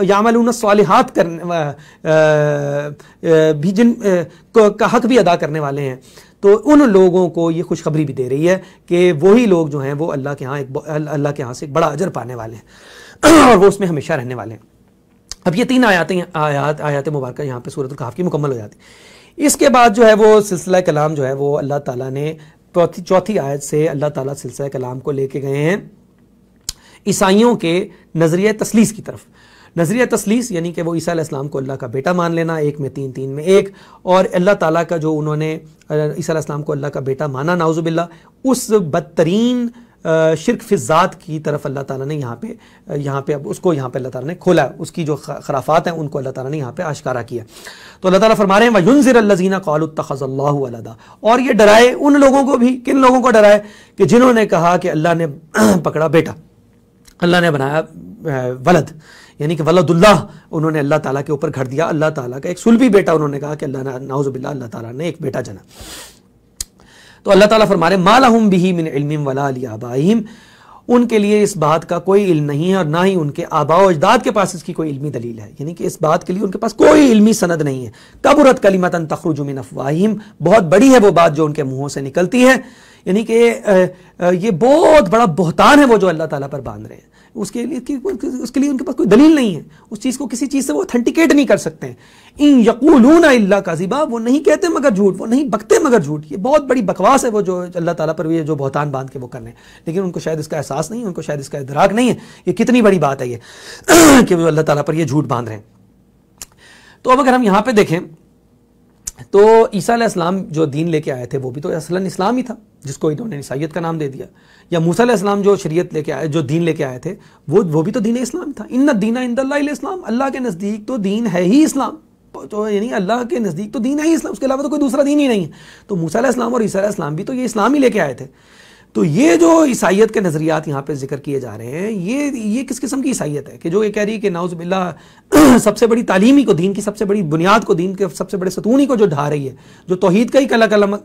یعملون الصالحات بھی جن کا حق بھی ادا کرنے والے ہیں، تو ان لوگوں کو یہ خوشخبری بھی دے رہی ہے کہ وہی لوگ جو ہیں وہ اللہ کے ہاں سے ایک بڑا اجر پانے والے ہیں اور وہ اس میں ہمیشہ رہنے والے ہیں۔ اب یہ 3 آیات مبارکہ یہاں پہ سورۃ الکہف کی مکمل ہو جاتی۔ اس کے بعد جو ہے وہ سلسلہ کلام جو ہے وہ اللہ تعالیٰ نے چوتھی آیت سے اللہ تعالیٰ سلسلہ کلام کو لے کے گئے ہیں عیسائیوں کے نظریہ تثلیث کی طرف۔ نظریہ تثلیث یعنی کہ وہ عیسیٰ علیہ السلام کو اللہ کا بیٹا مان لینا، ایک میں تین، تین میں ایک، اور اللہ تعالیٰ کا جو انہوں نے عیسیٰ علیہ السلام کو اللہ کا بیٹا مانا نعوذ باللہ، اس بدترین شرک فی الذات کی طرف اللہ تعالیٰ نے یہاں پہ اب اس کو یہاں پہ اللہ تعالیٰ نے کھولا، اس کی جو خرافات ہیں ان کو اللہ تعالیٰ نے یہاں پہ آشکارا کیا۔ تو اللہ تعالیٰ فرما رہے ہیں وَيُنذِرَ الَّذِينَ قَالُوا اتَّخَذَ اللَّهُ وَلَدًا، اور یہ ڈرائے ان لوگوں کو بھی، کن لوگوں کو ڈرائے؟ کہ جنہوں نے کہا کہ اللہ نے پکڑا بیٹا، اللہ نے بنایا ولد، یعنی کہ ولد اللہ، انہوں نے اللہ تعالیٰ کے اوپر گھڑ دیا اللہ تعالیٰ کا ایک سلبی بیٹا، انہوں نے کہا کہ اللہ نے نعوذ باللہ اللہ تعالیٰ نے ایک بیٹا جنا۔ تو اللہ تعالیٰ فرما رہے ہیں ما لہم بہ من علم ولا لآبائہم، ان کے لیے اس بات کا کوئی علم نہیں ہے اور نہ ہی ان کے آباء و اجداد کے پاس اس کی کوئی علمی دلیل ہے، یعنی کہ اس بات کے لیے ان کے پاس کوئی علمی سند نہیں ہے۔ کبرت کلمۃ تخرج من افواہہم، بہت بڑی ہے وہ بات جو ان کے منہوں سے نکلتی ہے، یعنی کہ یہ بہت بڑا بہتان ہے وہ جو اللہ تعالیٰ پر باندھ رہے ہیں، اس کے لیے ان کے پاس کوئی دلیل نہیں ہے، اس چیز کو کسی چیز سے وہ اتھینٹیکیٹ نہیں کر سکتے ہیں۔ ان یقولون الا کذبا، وہ نہیں کہتے مگر جھوٹ، وہ نہیں بکتے مگر جھوٹ۔ یہ بہت بڑی بکواس ہے وہ جو اللہ تعالیٰ پر یہ جو بہتان باندھ کے وہ کر رہے ہیں، لیکن ان کو شاید اس کا احساس نہیں ہے، ان کو شاید اس کا ادراک نہیں ہے یہ کتنی بڑی بات ہے یہ کہ وہ اللہ تعالیٰ پر یہ جھوٹ باندھ رہے ہیں۔ تو اب اگر ہم یہاں پہ دیکھیں تو عیسیٰ علیہ السلام جو دین لے کے آئے تھے وہ بھی تو اصلاً اسلام ہی تھا، جس کو انہوں نے عیسائیت کا نام دے دیا، یا موسیٰ علیہ السلام جو شریعت لے کے آئے، جو دین لے کے آئے تھے وہ بھی تو دین اسلام تھا۔ ان الدین عند اللہ الاسلام، اللہ کے نزدیک تو دین ہے ہی اسلام، تو یعنی اللہ کے نزدیک تو دین ہے ہی اسلام، اس کے علاوہ تو کوئی دوسرا دین ہی نہیں ہے۔ تو موسیٰ علیہ السلام اور عیسیٰ علیہ السلام بھی تو یہ اسلام ہی لے کے آئے تھے۔ تو یہ جو عیسائیت کے نظریات یہاں پہ ذکر کیے جا رہے ہیں، یہ کس قسم کی عیسائیت ہے کہ جو یہ کہہ رہی ہے کہ نعوذ باللہ سب سے بڑی تعلیمی کو، دین کی سب سے بڑی بنیاد کو، دین کے سب سے بڑے ستون ہی کو جو ڈھا رہی ہے، جو توحید کا ہی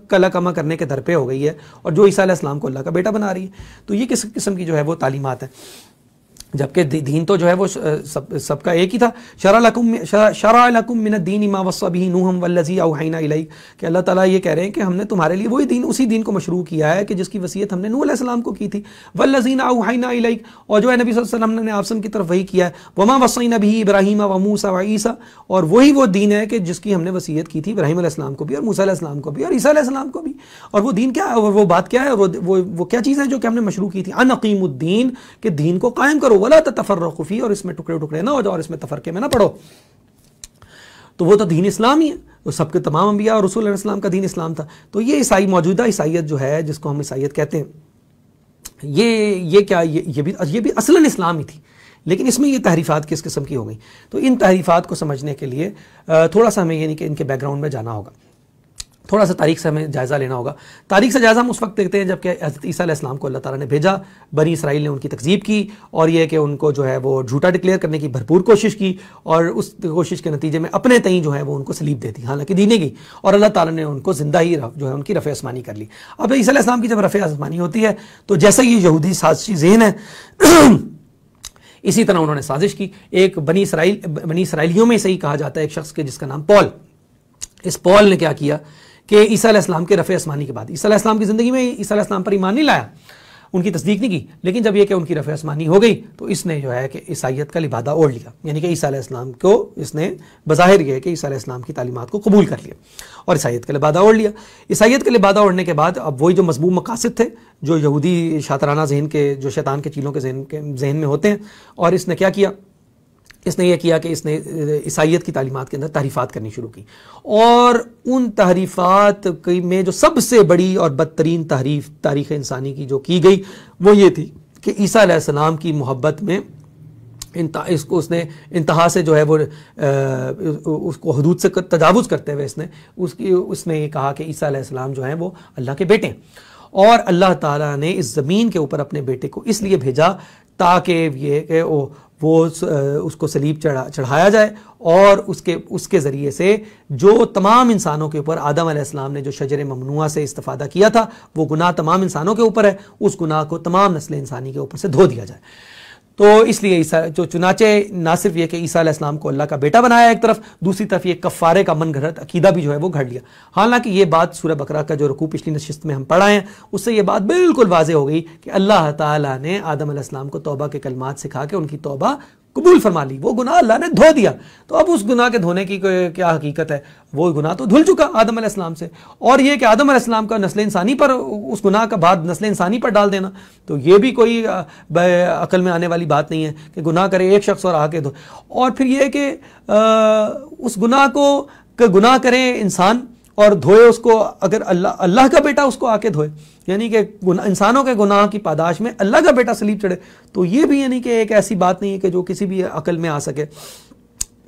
کلا کما کرنے کے در پہ ہو گئی ہے، اور جو عیسیٰ علیہ السلام کو اللہ کا بیٹا بنا رہی ہے، تو یہ کس قسم کی جو ہے وہ تعلیمات ہیں؟ جبکہ دین تو جو ہے وہ سب کا ایک ہی تھا۔ شرع لکم من الدین ما وصى به نوح والذی اوحینا الیک، کہ اللہ تعالیٰ یہ کہہ رہے ہیں کہ ہم نے تمہارے لیے وہی دین، اسی دین کو مشروع کیا ہے کہ جس کی وصیت ہم نے نوح علیہ السلام کو کی تھی، والذین اوحینا الیک، اور جو ہے نبی صلی اللہ علیہ وسلم نے آپ کی طرف وہی کیا ہے، وما وصینا به ابراہیم وموسیٰ وعیسیٰ، اور وہی وہ دین ہے کہ جس کی ہم نے وصیت کی تھی ابراہیم علیہ السلام کو بھی، اور موسیٰ علیہ السلام کو بھی، اور عیسیٰ علیہ السلام کو بھی۔ اور وہ دین کیا ہے، اور وہ بات کیا ہے، وہ کیا چیز ہے جو کہ ہم نے مشروع کی تھی؟ ان اقیموا الدین، کہ دین کو قائم کرو، ولا تتفرقوا فی، اور اس میں ٹکڑے نہ ہو جاؤ، اور اس میں تفرقے میں نہ پڑو۔ تو وہ تو دین اسلام ہی ہے، وہ سب کے تمام انبیاء اور رسول علیہ السلام کا دین اسلام تھا۔ تو یہ موجودہ عیسائیت جو ہے، جس کو ہم عیسائیت کہتے ہیں، یہ بھی اصلاً اسلام ہی تھی، لیکن اس میں یہ تحریفات کس قسم کی ہو گئی؟ تو ان تحریفات کو سمجھنے کے لیے تھوڑا سا ہمیں یعنی کہ ان کے بیک گراؤنڈ میں جانا ہوگا، تھوڑا سا تاریخ سے ہمیں جائزہ لینا ہوگا۔ تاریخ سے جائزہ ہم اس وقت دیکھتے ہیں جب کہ حضرت عیسیٰ علیہ السلام کو اللہ تعالیٰ نے بھیجا، بنی اسرائیل نے ان کی تکذیب کی، اور یہ کہ ان کو جو ہے وہ جھوٹا ڈکلیئر کرنے کی بھرپور کوشش کی، اور اس کوشش کے نتیجے میں اپنے تئیں جو ہے وہ ان کو سلیب دے دی، حالانکہ دی نہیں گئی، اور اللہ تعالیٰ نے ان کو زندہ ہی جو ہے ان کی رفع آسمانی کر لی۔ اب عیسیٰ علیہ السلام کی جب رفع آسمانی ہوتی ہے تو جیسے یہ یہودی سازشی ذہن ہے، اسی طرح انہوں نے سازش کی۔ ایک بنی اسرائیلیوں میں سے ہی کہا جاتا ہے ایک شخص کے جس کا نام پول، اس پول نے کیا کیا کہ عیسیٰ علیہ السلام کے رفع آسمانی کے بعد، عیسیٰ علیہ السلام کی زندگی میں عیسیٰ علیہ السلام پر ایمان نہیں لایا، ان کی تصدیق نہیں کی، لیکن جب یہ کہ ان کی رفع آسمانی ہو گئی تو اس نے جو ہے کہ عیسائیت کا لبادہ اوڑھ لیا، یعنی کہ عیسیٰ علیہ السلام کو اس نے بظاہر یہ ہے کہ عیسیٰ علیہ السلام کی تعلیمات کو قبول کر لیا اور عیسائیت کا لبادہ اوڑھ لیا۔ عیسائیت کا لبادہ اوڑھنے کے بعد اب وہی جو مذموم مقاصد تھے جو یہودی شاطرانہ ذہن کے، جو شیطان کے چیلوں کے ذہن میں ہوتے ہیں، اور اس نے کیا کیا؟ اس نے یہ کیا کہ اس نے عیسائیت کی تعلیمات کے اندر تحریفات کرنی شروع کی، اور ان تحریفات میں جو سب سے بڑی اور بدترین تحریف تاریخ انسانی کی جو کی گئی وہ یہ تھی کہ عیسیٰ علیہ السلام کی محبت میں اس نے انتہا سے جو ہے وہ اس کو حدود سے تجاوز کرتے ہوئے اس نے یہ کہا کہ عیسیٰ علیہ السلام جو ہیں وہ اللہ کے بیٹے ہیں، اور اللہ تعالیٰ نے اس زمین کے اوپر اپنے بیٹے کو اس لیے بھیجا تاکہ یہ کہ وہ اس کو صلیب چڑھایا جائے، اور اس کے ذریعے سے جو تمام انسانوں کے اوپر آدم علیہ السلام نے جو شجر ممنوعہ سے استفادہ کیا تھا، وہ گناہ تمام انسانوں کے اوپر ہے، اس گناہ کو تمام نسل انسانی کے اوپر سے دھو دیا جائے۔ تو اس لیے چنانچہ نہ صرف یہ کہ عیسیٰ علیہ السلام کو اللہ کا بیٹا بنایا ایک طرف، دوسری طرف یہ کفارے کا من گھڑت عقیدہ بھی جو ہے وہ گھڑ لیا۔ حالانکہ یہ بات سورہ بقرہ کا جو رکوع پچھلی نشست میں ہم پڑھائے ہیں اس سے یہ بات بالکل واضح ہو گئی کہ اللہ تعالیٰ نے آدم علیہ السلام کو توبہ کے کلمات سکھا کے ان کی توبہ قبول فرما لی، وہ گناہ اللہ نے دھو دیا۔ تو اب اس گناہ کے دھونے کی کیا حقیقت ہے؟ وہ گناہ تو دھل چکا آدم علیہ السلام سے، اور یہ کہ آدم علیہ السلام کا نسل انسانی پر اس گناہ کا بھار نسل انسانی پر ڈال دینا، تو یہ بھی کوئی عقل میں آنے والی بات نہیں ہے کہ گناہ کرے ایک شخص اور آگے دھو، اور پھر یہ کہ اس گناہ کو گناہ کرے انسان اور دھوئے اس کو، اگر اللہ کا بیٹا اس کو آ کے دھوئے، یعنی کہ انسانوں کے گناہ کی پاداش میں اللہ کا بیٹا صلیب چڑھے، تو یہ بھی یعنی کہ ایک ایسی بات نہیں ہے کہ جو کسی بھی عقل میں آ سکے۔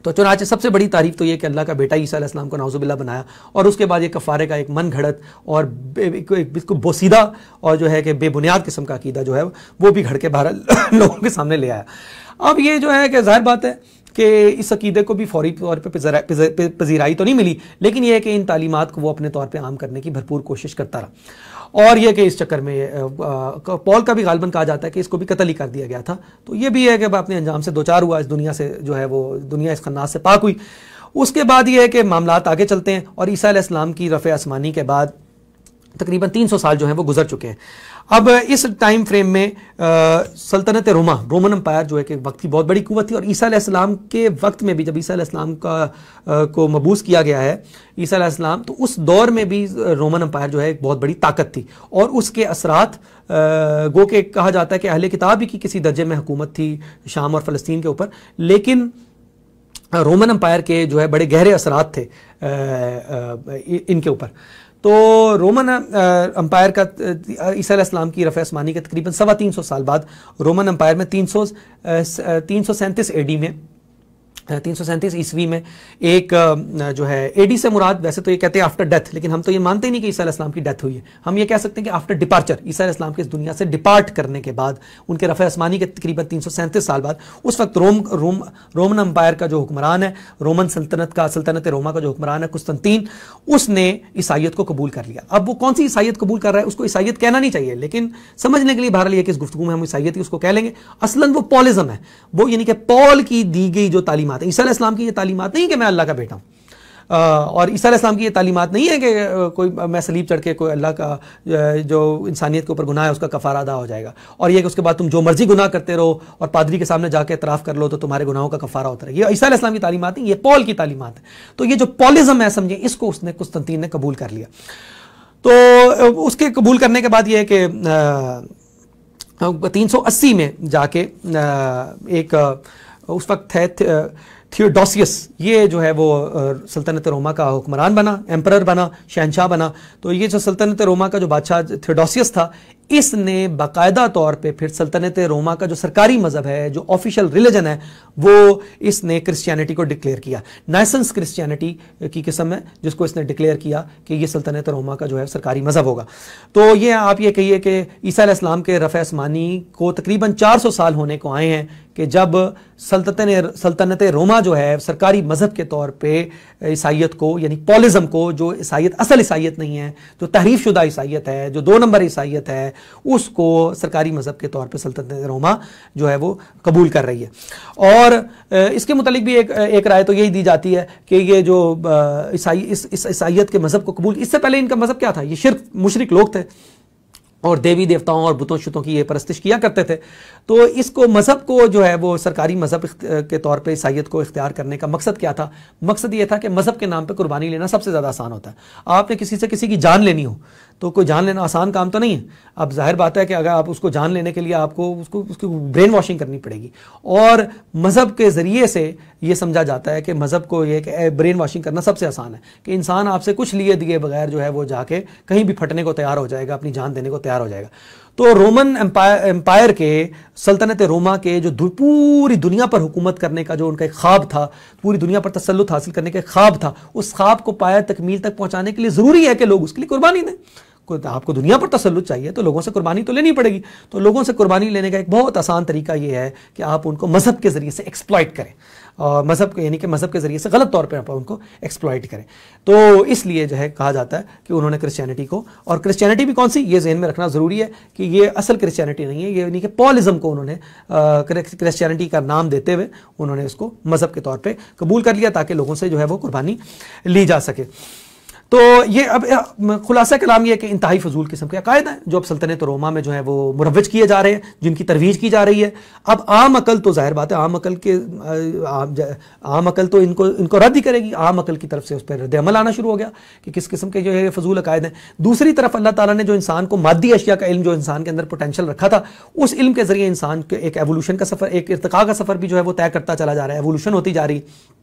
تو چنانچہ سب سے بڑی تعریف تو یہ کہ اللہ کا بیٹا عیسیٰ علیہ السلام کو نعوذ باللہ بنایا، اور اس کے بعد یہ کفارے کا ایک من گھڑت اور بالکل بوسیدہ اور جو ہے کہ بے بنیاد قسم کا عقیدہ جو ہے وہ بھی گھڑ کے باہر لوگوں کے سامنے لے آیا۔ اب یہ جو ہے کہ ظاہر بات ہے کہ اس عقیدے کو بھی فوری طور پہ پذیرائی تو نہیں ملی، لیکن یہ ہے کہ ان تعلیمات کو وہ اپنے طور پہ عام کرنے کی بھرپور کوشش کرتا رہا، اور یہ کہ اس چکر میں پول کا بھی غالباً کہا جاتا ہے کہ اس کو بھی قتل ہی کر دیا گیا تھا۔ تو یہ بھی ہے کہ اپنے انجام سے دوچار ہوا، اس دنیا سے جو ہے وہ دنیا اس خناس سے پاک ہوئی۔ اس کے بعد یہ ہے کہ معاملات آگے چلتے ہیں، اور عیسیٰ علیہ السلام کی رفع آسمانی کے بعد تقریباً 300 سال جو ہیں وہ گزر چکے ہیں۔ اب اس ٹائم فریم میں سلطنت رومن امپائر جو ہے کہ وقت کی بہت بڑی قوت تھی، اور عیسیٰ علیہ السلام کے وقت میں بھی جب عیسیٰ علیہ السلام کو مبعوث کیا گیا ہے عیسیٰ علیہ السلام، تو اس دور میں بھی رومن امپائر جو ہے ایک بہت بڑی طاقت تھی، اور اس کے اثرات گو کہ کہا جاتا ہے کہ اہل کتاب ہی کی کسی درجے میں حکومت تھی شام اور فلسطین کے اوپر، لیکن رومن امپائر کے جو ہے بڑے گہرے اثرات تھے ان کے اوپر۔ تو رومن امپائر کا عیسیٰ علیہ السلام کی رفع آسمانی کے تقریباً 350 سال بعد رومن امپائر میں 337 اے ڈی میں 337 عیسوی میں ایک جو ہے اے ڈی سے مراد، ویسے تو یہ کہتے ہیں آفٹر ڈیتھ، لیکن ہم تو یہ مانتے ہی نہیں کہ عیسیٰ علیہ السلام کی ڈیتھ ہوئی ہے، ہم یہ کہہ سکتے ہیں کہ آفٹر ڈپارچر، عیسیٰ علیہ السلام کے اس دنیا سے ڈپارٹ کرنے کے بعد ان کے رفع آسمانی کے تقریباً 337 سال بعد، اس وقت رومن امپائر کا جو حکمران ہے، رومن سلطنت روما کا جو حکمران ہے قسطنطین، اس نے عیسائیت کو قبول کر لیا۔ اب وہ کون سی عیسائیت قبول کر رہا ہے، اس کو عیسائیت کہنا نہیں چاہیے، لیکن سمجھنے کے لیے بہرحال یہ کہ اس گفتگو میں ہم عیسائیت ہی اس کو کہہ لیں گے۔ اصلاً وہ پولزم ہے، وہ یعنی کہ پول کی دی گئی جو تعلیمات، عیسیٰ علیہ السلام کی یہ تعلیمات نہیں کہ میں اللہ کا بیٹا ہوں، اور عیسیٰ علیہ السلام کی یہ تعلیمات نہیں ہے کہ کوئی میں صلیب چڑھ کے کوئی اللہ کا جو انسانیت کے اوپر گناہ ہے اس کا کفارہ ادا ہو جائے گا، اور یہ کہ اس کے بعد تم جو مرضی گناہ کرتے رہو اور پادری کے سامنے جا کے اعتراف کر لو تو تمہارے گناہوں کا کفارہ ہوتا رہے۔ یہ عیسیٰ علیہ السلام کی تعلیمات نہیں، یہ پول کی تعلیمات ہے۔ تو یہ جو پولزم ہے سمجھیں، اس کو اس نے قسطنطین نے قبول کر لیا۔ تو اس کے قبول کرنے کے بعد یہ ہے کہ 380 میں جا کے ایک اس وقت ہے تھیوڈوسیس، یہ جو ہے وہ سلطنت روما کا حکمران بنا، ایمپرر بنا، شہنشاہ بنا۔ تو یہ جو سلطنت روما کا جو بادشاہ تھیوڈوسیس تھا، اس نے باقاعدہ طور پہ پھر سلطنت روما کا جو سرکاری مذہب ہے، جو آفیشل ریلیجن ہے، وہ اس نے کرسچینٹی کو ڈکلیئر کیا۔ نائسنس کرسچینٹی کی قسم ہے جس کو اس نے ڈکلیئر کیا کہ یہ سلطنت روما کا جو ہے سرکاری مذہب ہوگا۔ تو یہ آپ یہ کہیے کہ عیسیٰ علیہ السلام کے رفع آسمانی کو تقریباً 400 سال ہونے کو آئے ہیں کہ جب سلطنت روما جو ہے سرکاری مذہب کے طور پہ عیسائیت کو، یعنی پولزم کو، جو عیسائیت اصل عیسائیت نہیں ہے، جو تحریف شدہ عیسائیت ہے، جو 2 نمبر عیسائیت ہے، اس کو سرکاری مذہب کے طور پہ سلطنت روما جو ہے وہ قبول کر رہی ہے۔ اور اس کے متعلق بھی ایک رائے تو یہی دی جاتی ہے کہ یہ جو اس عیسائیت کے مذہب کو قبول، اس سے پہلے ان کا مذہب کیا تھا؟ یہ شرک، مشرک لوگ تھے اور دیوی دیوتاؤں اور بتوں شتوں کی یہ پرستش کیا کرتے تھے۔ تو اس کو مذہب کو جو ہے وہ سرکاری مذہب کے طور پہ عیسائیت کو اختیار کرنے کا مقصد کیا تھا؟ مقصد یہ تھا کہ مذہب کے نام پہ قربانی لینا سب سے زیادہ آسان ہوتا ہے۔ آپ نے کسی سے کسی کی جان لینی ہو تو کوئی جان لینا آسان کام تو نہیں ہے۔ اب ظاہر بات ہے کہ اگر آپ اس کو جان لینے کے لیے آپ کو اس کی برین واشنگ کرنی پڑے گی، اور مذہب کے ذریعے سے یہ سمجھا جاتا ہے کہ مذہب کو یہ کہ برین واشنگ کرنا سب سے آسان ہے، کہ انسان آپ سے کچھ لیے دیے بغیر جو ہے وہ جا کے کہیں بھی پھٹنے کو تیار ہو جائے گا، اپنی جان دینے کو تیار ہو جائے گا۔ تو رومن امپائر کے، سلطنت روما کے جو پوری دنیا پر حکومت کرنے کا جو ان کا ایک خواب تھا، پوری دنیا پر تسلط حاصل کرنے کا ایک خواب تھا، اس خواب کو پایہ تکمیل تک پہنچانے کے لیے ضروری ہے کہ لوگ اس کے لیے قربانی دیں۔ آپ کو دنیا پر تسلط چاہیے تو لوگوں سے قربانی تو لینی پڑے گی. تو لوگوں سے قربانی لینے کا ایک بہت آسان طریقہ یہ ہے کہ آپ ان کو مذہب کے ذریعے سے ایکسپلائٹ کریں, اور مذہب یعنی کہ مذہب کے ذریعے سے غلط طور پہ آپ ان کو ایکسپلائٹ کریں. تو اس لیے جو ہے کہا جاتا ہے کہ انہوں نے کرسچینٹی کو, اور کرسچینٹی بھی کون سی, یہ ذہن میں رکھنا ضروری ہے کہ یہ اصل کرسچینٹی نہیں ہے, یہ یعنی کہ پالزم کو انہوں نے کرسچینٹی کا نام دیتے ہوئے انہوں نے اس کو مذہب کے طور پہ قبول کر لیا تاکہ لوگوں سے جو ہے وہ قربانی لی جا سکے. تو یہ اب خلاصہ کلام یہ ہے کہ انتہائی فضول قسم کے عقائد ہیں جو اب سلطنت روما میں جو ہے وہ مروج کیے جا رہے ہیں, جن کی ترویج کی جا رہی ہے. اب عام عقل تو ظاہر بات ہے, عام عقل تو ان کو رد ہی کرے گی. عام عقل کی طرف سے اس پہ رد عمل آنا شروع ہو گیا کہ کس قسم کے جو ہے فضول عقائد ہیں. دوسری طرف اللہ تعالیٰ نے جو انسان کو مادی اشیاء کا علم, جو انسان کے اندر پوٹینشیل رکھا تھا, اس علم کے ذریعے انسان کے ایک ایوولوشن کا سفر, ایک ارتقاء کا سفر بھی جو ہے وہ طے کرتا چلا جا رہا ہے, ایوولوشن ہوتی جا رہی ہے.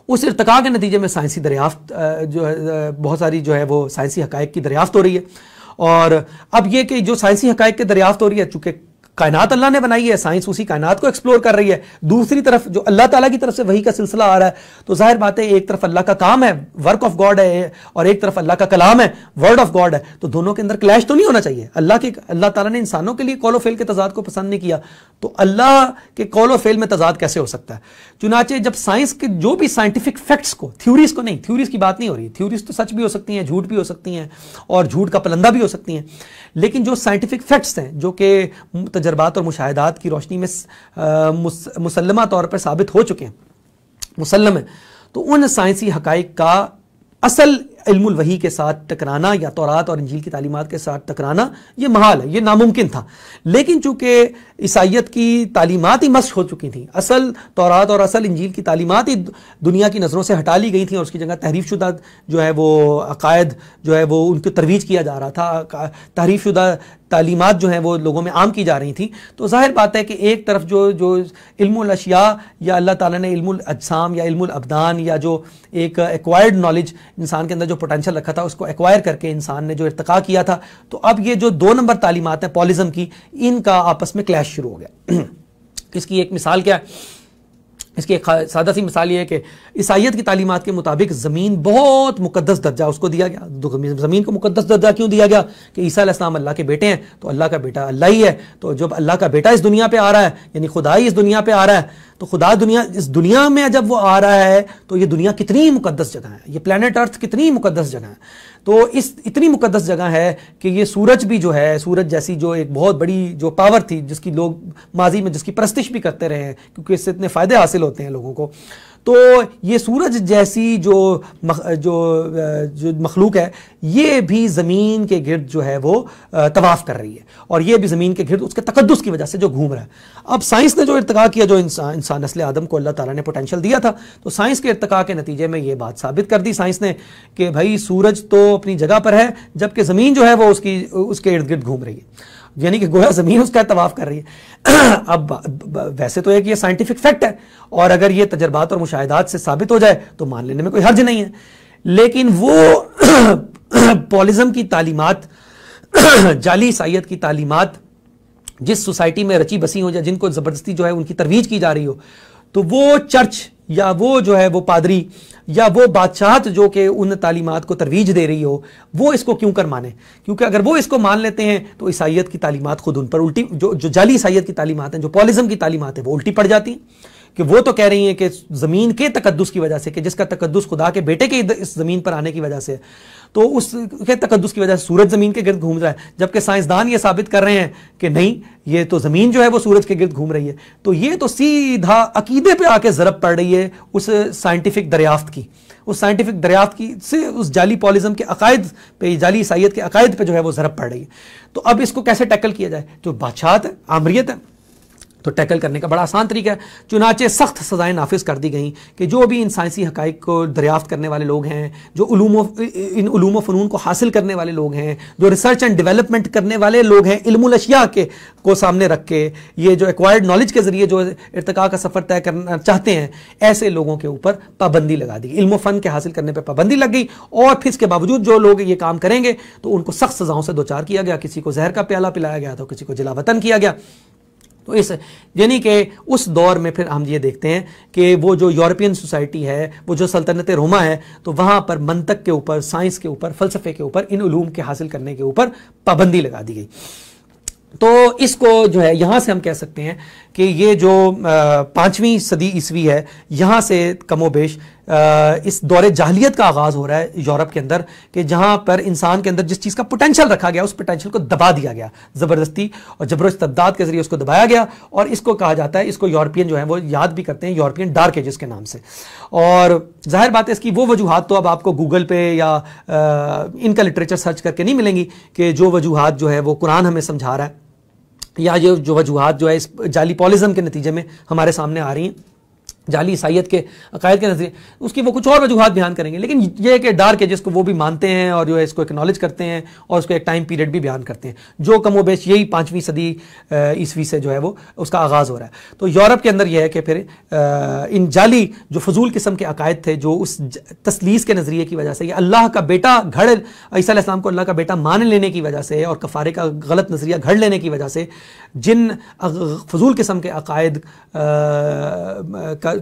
اس ارتقاء کے نتیجے میں سائنسی دریافت جو ہے بہت ساری جو ہے وہ سائنسی حقائق کی دریافت ہو رہی ہے. اور اب یہ کہ جو سائنسی حقائق کی دریافت ہو رہی ہے, چونکہ کائنات اللہ نے بنائی ہے, سائنس اسی کائنات کو ایکسپلور کر رہی ہے. دوسری طرف جو اللہ تعالیٰ کی طرف سے وحی کا سلسلہ آ رہا ہے, تو ظاہر بات ہے ایک طرف اللہ کا کام ہے, ورک آف گاڈ ہے, اور ایک طرف اللہ کا کلام ہے, ورڈ آف گاڈ ہے. تو دونوں کے اندر کلیش تو نہیں ہونا چاہیے. اللہ تعالیٰ نے انسانوں کے لیے قول و فعل کے تضاد کو پسند نہیں کیا, تو اللہ کے قول و فعل میں تضاد کیسے ہو سکتا ہے؟ چنانچہ جب سائنس کے جو بھی سائنٹیفک فیکٹس کو, تھیوریز کو نہیں, تھیوریز کی بات نہیں ہو رہی, تھیوریز تو سچ بھی ہو سکتی ہیں, جھوٹ بھی ہو سکتی ہیں, اور جھوٹ کا پلندہ بھی ہو سکتی ہیں, لیکن جو سائنٹیفک فیکٹس ہیں جو کہ تجربات اور مشاہدات کی روشنی میں مسلمہ طور پر ثابت ہو چکے ہیں, مسلم ہے, تو ان سائنسی حقائق کا اصل علم الوحی کے ساتھ ٹکرانا یا تورات اور انجیل کی تعلیمات کے ساتھ ٹکرانا یہ محال ہے, یہ ناممکن تھا. لیکن چونکہ عیسائیت کی تعلیمات ہی مسخ ہو چکی تھیں, اصل تورات اور اصل انجیل کی تعلیمات ہی دنیا کی نظروں سے ہٹا لی گئی تھیں, اور اس کی جگہ تحریف شدہ جو ہے وہ عقائد جو ہے وہ ان کی ترویج کیا جا رہا تھا, تحریف شدہ تعلیمات جو ہیں وہ لوگوں میں عام کی جا رہی تھیں. تو ظاہر بات ہے کہ ایک طرف جو علم الاشیاء یا اللہ تعالیٰ نے علم الاجسام یا علم الابدان یا جو ایک ایکوائرڈ نالج انسان کے اندر جو پوٹینشیل رکھا تھا اس کو ایکوائر کر کے انسان نے جو ارتقاء کیا تھا, تو اب یہ جو 2 نمبر تعلیمات ہیں پالزم کی, ان کا آپس میں کلیش شروع ہو گیا. اس کی ایک مثال کیا ہے؟ اس کی ایک سادہ سی مثال یہ ہے کہ عیسائیت کی تعلیمات کے مطابق زمین بہت مقدس درجہ اس کو دیا گیا. زمین کو مقدس درجہ کیوں دیا گیا؟ کہ عیسیٰ علیہ السلام اللہ کے بیٹے ہیں, تو اللہ کا بیٹا اللہ ہی ہے. تو جب اللہ کا بیٹا اس دنیا پہ آ رہا ہے, یعنی خدا ہی اس دنیا پہ آ رہا ہے, تو خدا اس دنیا میں جب وہ آ رہا ہے تو یہ دنیا کتنی مقدس جگہ ہے, یہ پلانٹ ارتھ کتنی مقدس جگہ ہے. تو اتنی مقدس جگہ ہے کہ یہ سورج بھی جو ہے, سورج جیسی جو ایک بہت بڑی جو پاور تھی جس کی لوگ ماضی میں جس کی پرستش بھی کرتے رہے ہیں کیونکہ اس سے اتنے فائدے حاصل ہوتے ہیں لوگوں کو, تو یہ سورج جیسی جو مخلوق ہے یہ بھی زمین کے گرد جو ہے وہ طواف کر رہی ہے, اور یہ بھی زمین کے گرد اس کے تقدس کی وجہ سے جو گھوم رہا ہے. اب سائنس نے جو ارتقاء کیا, جو انسان نسل آدم کو اللہ تعالیٰ نے پوٹینشیل دیا تھا, تو سائنس کے ارتقاء کے نتیجے میں یہ بات ثابت کر دی سائنس نے کہ بھائی سورج تو اپنی جگہ پر ہے جبکہ زمین جو ہے وہ اس کے ارد گرد گھوم رہی ہے, یعنی کہ گویا زمین اس کا طواف کر رہی ہے. اب ویسے تو ایک یہ سائنٹیفک فیکٹ ہے, اور اگر یہ تجربات اور مشاہدات سے ثابت ہو جائے تو مان لینے میں کوئی حرج نہیں ہے. لیکن وہ پالزم کی تعلیمات, جعلی عیسائیت کی تعلیمات جس سوسائٹی میں رچی بسی ہو, یا جن کو زبردستی جو ہے ان کی ترویج کی جا رہی ہو, تو وہ چرچ یا وہ جو ہے وہ پادری یا وہ بادشاہت جو کہ ان تعلیمات کو ترویج دے رہی ہو, وہ اس کو کیوں کر مانے؟ کیونکہ اگر وہ اس کو مان لیتے ہیں تو عیسائیت کی تعلیمات خود ان پر الٹی, جو جعلی عیسائیت کی تعلیمات ہیں, جو پالزم کی تعلیمات ہیں, وہ الٹی پڑ جاتی ہیں. کہ وہ تو کہہ رہی ہیں کہ زمین کے تقدس کی وجہ سے, کہ جس کا تقدس خدا کے بیٹے کے اس زمین پر آنے کی وجہ سے, تو اس کے تقدس کی وجہ سے سورج زمین کے گرد گھوم رہا ہے, جبکہ سائنسدان یہ ثابت کر رہے ہیں کہ نہیں, یہ تو زمین جو ہے وہ سورج کے گرد گھوم رہی ہے. تو یہ تو سیدھا عقیدے پہ آ کے ضرب پڑ رہی ہے اس سائنٹیفک دریافت کی, اس سائنٹیفک دریافت کی سے اس جعلی پالزم کے عقائد پہ, جعلی عیسائیت کے عقائد پہ جو ہے وہ ضرب پڑ رہی ہے. تو اب اس کو کیسے ٹیکل کیا جائے؟ جو بادشاہت ہے, آمریت ہے, تو ٹیکل کرنے کا بڑا آسان طریقہ ہے. چنانچہ سخت سزائیں نافذ کر دی گئیں کہ جو بھی ان سائنسی حقائق کو دریافت کرنے والے لوگ ہیں, جو ان علوم و فنون کو حاصل کرنے والے لوگ ہیں, جو ریسرچ اینڈ ڈیولپمنٹ کرنے والے لوگ ہیں, علم الاشیاء کو سامنے رکھ کے یہ جو ایکوائرڈ نالج کے ذریعے جو ارتقاء کا سفر طے کرنا چاہتے ہیں, ایسے لوگوں کے اوپر پابندی لگا دی. علم و فن کے حاصل کرنے پہ پابندی لگ گئی, اور پھر اس کے باوجود جو لوگ یہ کام کریں گے تو ان کو سخت سزاؤں سے دوچار کیا گیا. کسی کو زہر کا پیالہ پلایا گیا تو کسی کو جلا وطن کیا گیا. تو اس یعنی کہ اس دور میں پھر ہم یہ دیکھتے ہیں کہ وہ جو یورپین سوسائٹی ہے، وہ جو سلطنت روما ہے، تو وہاں پر منطق کے اوپر، سائنس کے اوپر، فلسفے کے اوپر، ان علوم کے حاصل کرنے کے اوپر پابندی لگا دی گئی۔ تو اس کو جو ہے یہاں سے ہم کہہ سکتے ہیں کہ یہ جو 5ویں صدی عیسوی ہے، یہاں سے کم و بیش اس دور جاہلیت کا آغاز ہو رہا ہے یورپ کے اندر، کہ جہاں پر انسان کے اندر جس چیز کا پوٹینشل رکھا گیا اس پوٹینشل کو دبا دیا گیا، زبردستی اور جبر و استبداد کے ذریعے اس کو دبایا گیا، اور اس کو کہا جاتا ہے، اس کو یورپین جو ہے وہ یاد بھی کرتے ہیں یورپین ڈارک ایجز کے نام سے۔ اور ظاہر بات ہے اس کی وہ وجوہات تو اب آپ کو گوگل پہ یا ان کا لٹریچر سرچ کر کے نہیں ملیں گی، کہ جو وجوہات جو ہے وہ قرآن ہمیں سمجھا رہا ہے، یا جو وجوہات جو ہے اس جعلی پالیزم کے نتیجے میں ہمارے سامنے آ رہی ہیں، جعلی عیسائیت کے عقائد کے نظریے، اس کی وہ کچھ اور وجوہات بیان کریں گے، لیکن یہ کہ ڈارک ایجز کو وہ بھی مانتے ہیں اور جو ہے اس کو ایکنالج کرتے ہیں اور اس کو ایک ٹائم پیریڈ بھی بیان کرتے ہیں، جو کم و بیش یہی 5ویں صدی عیسوی سے جو ہے وہ اس کا آغاز ہو رہا ہے۔ تو یورپ کے اندر یہ ہے کہ پھر ان جعلی جو فضول قسم کے عقائد تھے، جو اس تثلیث کے نظریے کی وجہ سے، یا اللہ کا بیٹا گھڑ، عیسیٰ علیہ السلام کو اللہ کا بیٹا مان لینے کی وجہ سے اور کفارے کا غلط نظریہ گھڑ لینے کی وجہ سے جن فضول قسم کے عقائد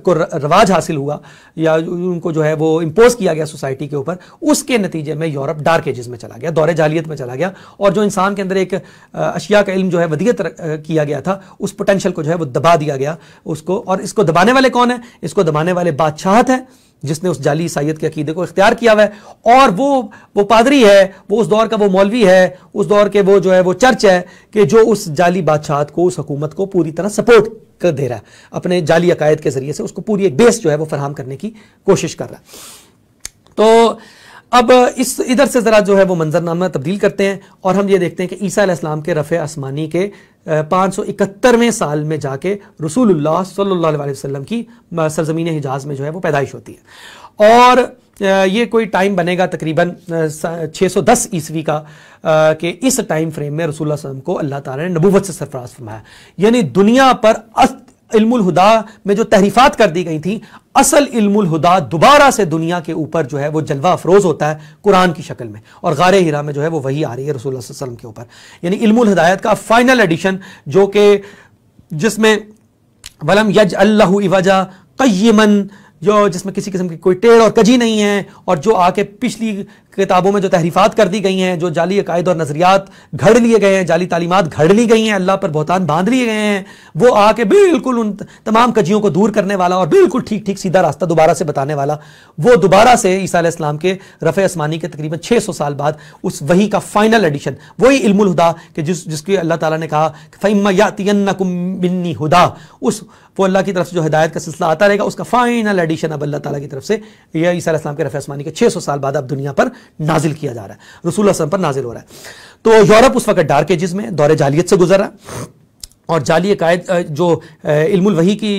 کو رواج حاصل ہوا یا ان کو جو ہے وہ امپوز کیا گیا سوسائٹی کے اوپر، اس کے نتیجے میں یورپ ڈارک ایجز میں چلا گیا، دور جاہلیت میں چلا گیا، اور جو انسان کے اندر ایک اشیاء کا علم جو ہے ودیت کیا گیا تھا، اس پوٹینشل کو جو ہے وہ دبا دیا گیا اس کو۔ اور اس کو دبانے والے کون ہیں؟ اس کو دبانے والے بادشاہت ہیں، جس نے اس جعلی عیسائیت کے عقیدے کو اختیار کیا ہوا ہے، اور وہ پادری ہے، وہ اس دور کا وہ مولوی ہے، اس دور کے وہ جو ہے وہ چرچ ہے، کہ جو اس جعلی بادشاہت کو، اس حکومت کو پوری طرح سپورٹ کر دے رہا ہے، اپنے جعلی عقائد کے ذریعے سے اس کو پوری ایک بیس جو ہے وہ فراہم کرنے کی کوشش کر رہا ہے۔ تو اب اس ادھر سے ذرا جو ہے وہ منظرنامہ تبدیل کرتے ہیں، اور ہم یہ دیکھتے ہیں کہ عیسیٰ علیہ السلام کے رفع آسمانی کے 571ویں سال میں جا کے رسول اللہ صلی اللہ علیہ وسلم کی سرزمین حجاز میں جو ہے وہ پیدائش ہوتی ہے، اور یہ کوئی ٹائم بنے گا تقریباً 610 عیسوی کا، کہ اس ٹائم فریم میں رسول اللہ صلی اللہ علیہ وسلم کو اللہ تعالیٰ نے نبوت سے سرفراز فرمایا، یعنی دنیا پر علم الہدا میں جو تحریفات کر دی گئی تھیں، اصل علم الہدا دوبارہ سے دنیا کے اوپر جو ہے وہ جلوہ افروز ہوتا ہے قرآن کی شکل میں، اور غار حرا میں جو ہے وہ وحی آ رہی ہے رسول اللہ صلی اللہ علیہ وسلم کے اوپر، یعنی علم الہدایت کا فائنل ایڈیشن، جو کہ جس میں ولم یجعل لہ عوجا قیما، جس میں کسی قسم کی کوئی ٹیڑھ اور کجی نہیں ہے، اور جو آ کے پچھلی کتابوں میں جو تحریفات کر دی گئی ہیں، جو جعلی عقائد اور نظریات گھڑ لیے گئے ہیں، جعلی تعلیمات گھڑ لی گئی ہیں، اللہ پر بہتان باندھ لیے گئے ہیں، وہ آ کے بالکل ان تمام کجیوں کو دور کرنے والا اور بالکل ٹھیک سیدھا راستہ دوبارہ سے بتانے والا، وہ دوبارہ سے عیسیٰ علیہ السلام کے رفع آسمانی کے تقریباً 600 سال بعد اس وحی کا فائنل ایڈیشن، وہی علم الہدا کہ جس کی اللہ تعالیٰ نے کہا فَإِمَّا يَأْتِيَنَّكُم مِّنِّي هُدًى، وہ اللہ کی طرف سے جو ہدایت کا سلسلہ آتا رہے گا، اس کا فائنل ایڈیشن اب اللہ تعالیٰ کی طرف سے یہ عیسیٰ علیہ السلام کے رفع آسمانی کے 600 سال بعد اب دنیا پر نازل کیا جا رہا ہے، رسول اللہ صلی اللہ علیہ وسلم پر نازل ہو رہا ہے۔ تو یورپ اس وقت ڈارک ایجز میں، دور جاہلیت سے گزر رہا ہے، اور جعلی عقائد جو علم الوحی کی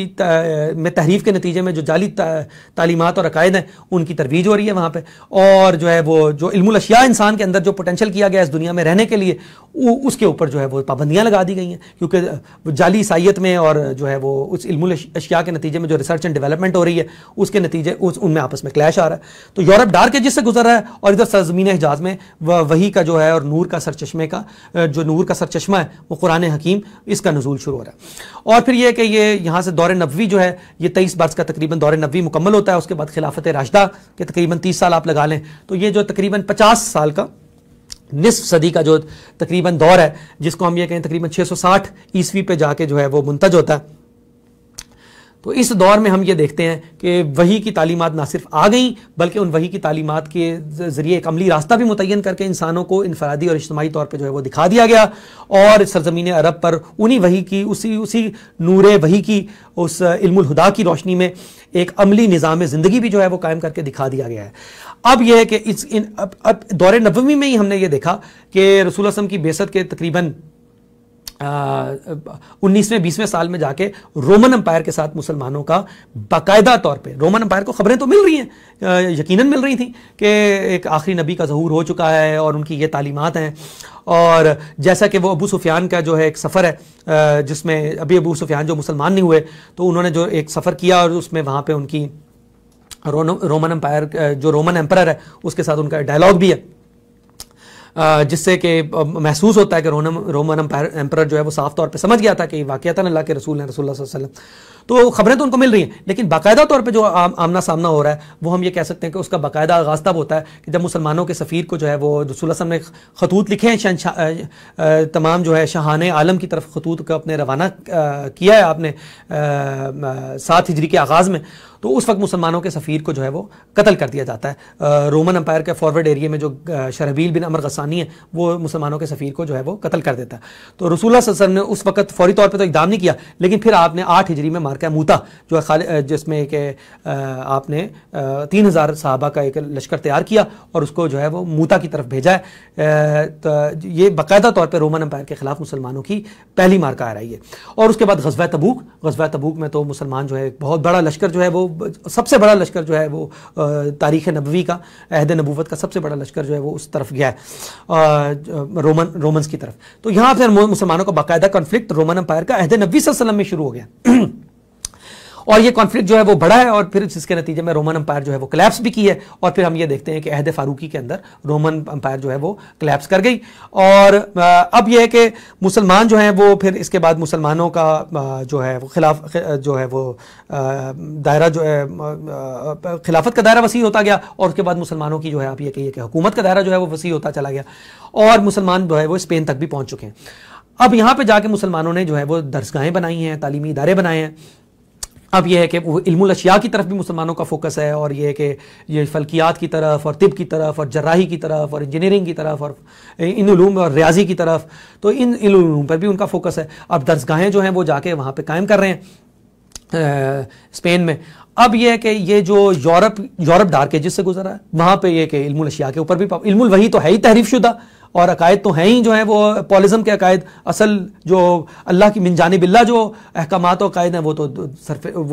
میں تحریف کے نتیجے میں جو جعلی تعلیمات اور عقائد ہیں ان کی ترویج ہو رہی ہے وہاں پہ، اور جو ہے وہ جو علم الاشیاء انسان کے اندر جو پوٹینشل کیا گیا اس دنیا میں رہنے کے لیے، اس کے اوپر جو ہے وہ پابندیاں لگا دی گئی ہیں، کیونکہ جعلی عیسائیت میں اور جو ہے وہ اس علم الاشیاء کے نتیجے میں جو ریسرچ اینڈ ڈیولپمنٹ ہو رہی ہے اس کے نتیجے ان میں آپس میں کلیش آ رہا ہے۔ تو یورپ ڈارک ایجز سے گزر رہا ہے، اور ادھر سرزمین حجاز میں وحی کا جو ہے اور نور کا سرچشمے کا جو نور کا سرچشمہ ہے وہ قرآن حکیم، اس کا نزول شروع ہو رہا ہے۔ اور پھر یہ کہ یہ یہاں سے دور نبوی جو ہے یہ 23 برس کا تقریباً دور نبوی مکمل ہوتا ہے، اس کے بعد خلافت راشدہ کے تقریباً 30 سال آپ لگا لیں، تو یہ جو تقریباً 50 سال کا نصف صدی کا جو تقریباً دور ہے، جس کو ہم یہ کہیں تقریباً 660 عیسوی پہ جا کے جو ہے وہ منتج ہوتا ہے، تو اس دور میں ہم یہ دیکھتے ہیں کہ وحی کی تعلیمات نہ صرف آ گئیں بلکہ ان وحی کی تعلیمات کے ذریعے ایک عملی راستہ بھی متعین کر کے انسانوں کو انفرادی اور اجتماعی طور پہ جو ہے وہ دکھا دیا گیا، اور سرزمین عرب پر انہی وحی کی اسی نور وحی کی اس علم الہدا کی روشنی میں ایک عملی نظام زندگی بھی جو ہے وہ قائم کر کے دکھا دیا گیا ہے۔ اب یہ ہے کہ اب دور نبوی میں ہی ہم نے یہ دیکھا کہ رسول اللہ صلی اللہ علیہ وسلم کی بعثت کے تقریباً 19ویں 20ویں سال میں جا کے رومن امپائر کے ساتھ مسلمانوں کا باقاعدہ طور پہ، رومن امپائر کو خبریں تو مل رہی ہیں، یقیناً مل رہی تھیں کہ ایک آخری نبی کا ظہور ہو چکا ہے اور ان کی یہ تعلیمات ہیں، اور جیسا کہ وہ ابو سفیان کا جو ہے ایک سفر ہے جس میں ابھی ابو سفیان جو مسلمان نہیں ہوئے تو انہوں نے جو ایک سفر کیا اور اس میں وہاں پہ ان کی رومن امپائر جو رومن امپرر ہے اس کے ساتھ ان کا ڈائلاگ بھی ہے، جس سے کہ محسوس ہوتا ہے کہ رومن ایمپرر جو ہے وہ صاف طور پہ سمجھ گیا تھا کہ واقعتاً اللہ کے رسول ہیں، رسول اللہ صلی اللہ علیہ وسلم. تو خبریں تو ان کو مل رہی ہیں، لیکن باقاعدہ طور پہ جو آمنا سامنا ہو رہا ہے وہ ہم یہ کہہ سکتے ہیں کہ اس کا باقاعدہ آغاز تب ہوتا ہے کہ جب مسلمانوں کے سفیر کو جو ہے وہ رسول اللہ صلی اللہ علیہ وسلم نے خطوط لکھے ہیں، تمام جو ہے شاہان عالم کی طرف خطوط کو اپنے روانہ کیا ہے آپ نے 7 ہجری کے آغاز میں. تو اس وقت مسلمانوں کے سفیر کو جو ہے وہ قتل کر دیا جاتا ہے. رومن امپائر کے فارورڈ ایریا میں جو شرحبیل بن عمر غسانی ہے وہ مسلمانوں کے سفیر کو جو ہے وہ قتل کر دیتا ہے. تو رسول اللہ صلی اللہ علیہ وسلم نے اس وقت فوری طور پہ تو اقدام نہیں کیا، لیکن پھر آپ نے 8 ہجری میں مارکہ موتا جو ہے جس میں کہ آپ نے 3000 صحابہ کا ایک لشکر تیار کیا اور اس کو جو ہے وہ موتا کی طرف بھیجا ہے. تو یہ باقاعدہ طور پہ رومن امپائر کے خلاف مسلمانوں کی پہلی مارکہ آ رہی ہے. اور اس کے بعد غزوہ تبوک میں تو مسلمان جو ہے ایک بہت بڑا لشکر جو ہے وہ سب سے بڑا لشکر جو ہے وہ تاریخ نبوی کا، عہد نبوت کا سب سے بڑا لشکر جو ہے وہ اس طرف گیا ہے، رومنز کی طرف. تو یہاں پھر مسلمانوں کا باقاعدہ کانفلکٹ رومن امپائر کا عہد نبوی صلی اللہ علیہ وسلم میں شروع ہو گیا اور یہ کانفلکٹ جو ہے وہ بڑا ہے اور پھر جس کے نتیجے میں رومن امپائر جو ہے وہ کلیپس بھی کی ہے. اور پھر ہم یہ دیکھتے ہیں کہ عہد فاروقی کے اندر رومن امپائر جو ہے وہ کلیپس کر گئی. اور اب یہ ہے کہ مسلمان جو ہیں وہ پھر اس کے بعد مسلمانوں کا جو ہے وہ خلاف جو ہے وہ دائرہ جو ہے خلافت کا دائرہ وسیع ہوتا گیا اور اس کے بعد مسلمانوں کی جو ہے آپ یہ کہیے کہ حکومت کا دائرہ جو ہے وہ وسیع ہوتا چلا گیا اور مسلمان جو ہے وہ اسپین تک بھی پہنچ چکے ہیں. اب یہاں پہ جا کے مسلمانوں نے جو ہے وہ درسگاہیں بنائی ہیں، تعلیمی ادارے بنائے ہیں. اب یہ ہے کہ وہ علم الاشیاء کی طرف بھی مسلمانوں کا فوکس ہے اور یہ ہے کہ یہ فلکیات کی طرف اور طب کی طرف اور جراحی کی طرف اور انجینئرنگ کی طرف اور ان علوم اور ریاضی کی طرف، تو ان علوم پر بھی ان کا فوکس ہے. اب درسگاہیں جو ہیں وہ جا کے وہاں پہ قائم کر رہے ہیں اسپین میں. اب یہ ہے کہ یہ جو یورپ ڈارک ایجز سے گزرا ہے وہاں پہ یہ کہ علم الاشیاء کے اوپر بھی علم الوحی تو ہے ہی تحریف شدہ اور عقائد تو ہیں ہی جو ہیں وہ پولزم کے عقائد، اصل جو اللہ کی من جانب اللہ جو احکامات و عقائد ہیں وہ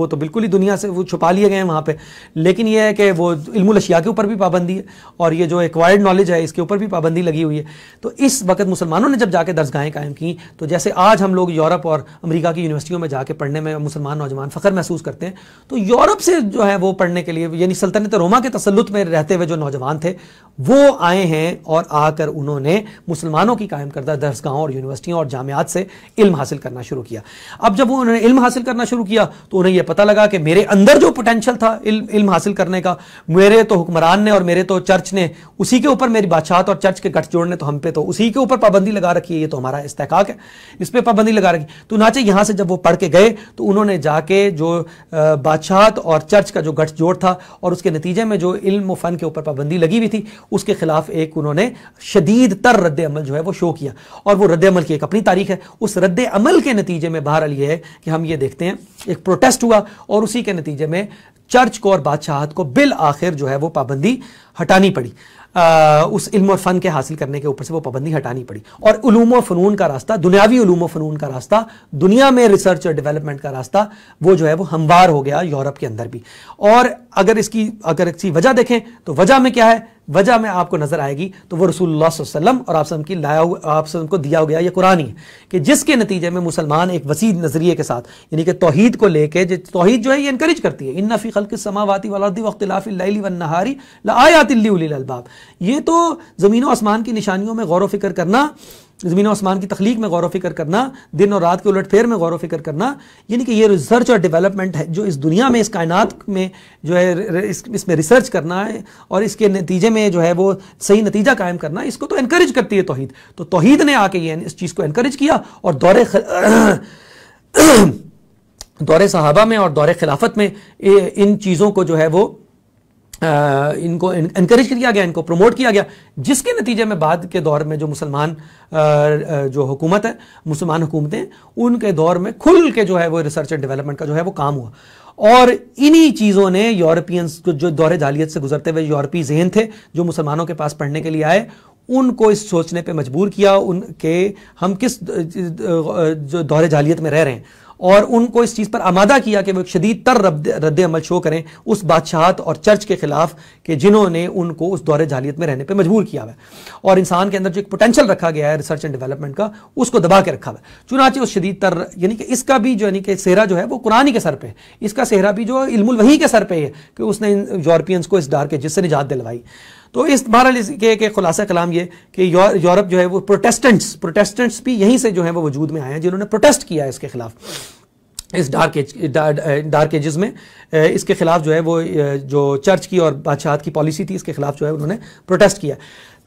تو بالکل ہی دنیا سے وہ چھپا لیے گئے ہیں وہاں پہ. لیکن یہ ہے کہ وہ علم الاشیاء کے اوپر بھی پابندی ہے اور یہ جو ایکوائرڈ نالج ہے اس کے اوپر بھی پابندی لگی ہوئی ہے. تو اس وقت مسلمانوں نے جب جا کے درسگاہیں قائم کی تو جیسے آج ہم لوگ یورپ اور امریکہ کی یونیورسٹیوں میں جا کے پڑھنے میں مسلمان نوجوان فخر محسوس کرتے ہیں، تو یورپ سے جو ہے وہ پڑھنے کے لیے یعنی سلطنت روما کے تسلط میں رہتے ہوئے جو نوجوان تھے وہ آئے ہیں اور آ کر انہوں نے مسلمانوں کی قائم کردہ درسگاہوں اور یونیورسٹیوں اور جامعات سے علم حاصل کرنا شروع کیا. اب جب انہوں نے علم حاصل کرنا شروع کیا تو انہیں یہ پتہ لگا کہ میرے اندر جو پوٹینشل تھا علم حاصل کرنے کا، میرے تو حکمران نے اور میرے تو چرچ نے اسی کے اوپر، میری بادشاہت اور چرچ کے گٹھ جوڑ نے تو ہم پہ تو اسی کے اوپر پابندی لگا رکھی ہے، یہ تو ہمارا استحقاق ہے، اس پہ پابندی لگا رکھی. تو ناچے یہاں سے جب وہ پڑھ کے گئے تو انہوں نے جا کے جو بادشاہت اور چرچ کا جو گٹھ جوڑ تھا اور اس کے نتیجے میں جو علم و فن کے اوپر پابندی لگی ہوئی تھی اس کے خلاف ایک انہوں نے شدید تر رد عمل جو ہے وہ شو کیا. اور وہ رد عمل کی ایک اپنی تاریخ ہے. اس رد عمل کے نتیجے میں بہرحال یہ ہے کہ ہم یہ دیکھتے ہیں ایک پروٹیسٹ ہوا اور اسی کے نتیجے میں چرچ کو اور بادشاہت کو بالآخر جو ہے وہ پابندی ہٹانی پڑی. اس علم اور فن کے حاصل کرنے کے اوپر سے وہ پابندی ہٹانی پڑی اور علوم و فنون کا راستہ، دنیاوی علوم و فنون کا راستہ، دنیا میں ریسرچ اور ڈیولپمنٹ کا راستہ وہ جو ہے وہ ہموار ہو گیا یورپ کے اندر بھی. اور اگر اس کی وجہ دیکھیں تو وجہ میں کیا ہے، وجہ میں آپ کو نظر آئے گی تو وہ رسول اللہ صلی اللہ علیہ وسلم اور آپ وسلم کو دیا گیا یہ قرآن ہی ہے کہ جس کے نتیجے میں مسلمان ایک وسیع نظریے کے ساتھ یعنی کہ توحید کو لے کے، توحید جو ہے یہ انکریج کرتی ہے، ان فی خلق السماوات والارض واختلاف اللیل والنہار لآیات لأولی الالباب. یہ تو زمین و آسمان کی نشانیوں میں غور و فکر کرنا، زمین و آسمان کی تخلیق میں غور و فکر کرنا، دن اور رات کے الٹ پھیر میں غور و فکر کرنا، یعنی کہ یہ ریسرچ اور ڈیولپمنٹ ہے جو اس دنیا میں، اس کائنات میں جو ہے اس میں ریسرچ کرنا ہے اور اس کے نتیجے میں جو ہے وہ صحیح نتیجہ قائم کرنا، اس کو تو انکریج کرتی ہے توحید. تو توحید نے آ کے یہ اس چیز کو انکریج کیا اور دور صحابہ میں اور دور خلافت میں ان چیزوں کو جو ہے وہ ان کو انکریج کیا گیا، ان کو پروموٹ کیا گیا، جس کے نتیجے میں بعد کے دور میں جو مسلمان جو حکومت ہے، مسلمان حکومتیں، ان کے دور میں کھل کے جو ہے وہ ریسرچ اینڈ ڈیولپمنٹ کا جو ہے وہ کام ہوا. اور انہی چیزوں نے یورپینز جو دور جاہلیت سے گزرتے ہوئے یورپی ذہن تھے جو مسلمانوں کے پاس پڑھنے کے لیے آئے، ان کو اس سوچنے پہ مجبور کیا ان کہ ہم کس جو دور جاہلیت میں رہ رہے ہیں، اور ان کو اس چیز پر آمادہ کیا کہ وہ ایک شدید تر رد عمل شو کریں اس بادشاہت اور چرچ کے خلاف کہ جنہوں نے ان کو اس دور جاہلیت میں رہنے پہ مجبور کیا ہوا ہے. اور انسان کے اندر جو ایک پوٹینشل رکھا گیا ہے ریسرچ اینڈ ڈیولپمنٹ کا، اس کو دبا کے رکھا ہوا ہے. چنانچہ اس شدید تر یعنی کہ اس کا بھی جو یعنی کہ سہرا جو ہے وہ قرآن کے سر پہ ہے، اس کا سہرا بھی جو علم الوحی کے سر پہ ہے کہ اس نے یورپینز کو اس ڈار کے جس سے نجات دلوائی. تو اس بہرحال اس کے خلاصہ کلام یہ کہ یورپ جو ہے وہ پروٹیسٹنٹس بھی یہیں سے جو ہے وہ وجود میں آئے ہیں، جنہوں نے پروٹیسٹ کیا اس کے خلاف، اس ڈارک ایجز میں اس کے خلاف جو ہے وہ جو چرچ کی اور بادشاہت کی پالیسی تھی اس کے خلاف جو ہے انہوں نے پروٹیسٹ کیا۔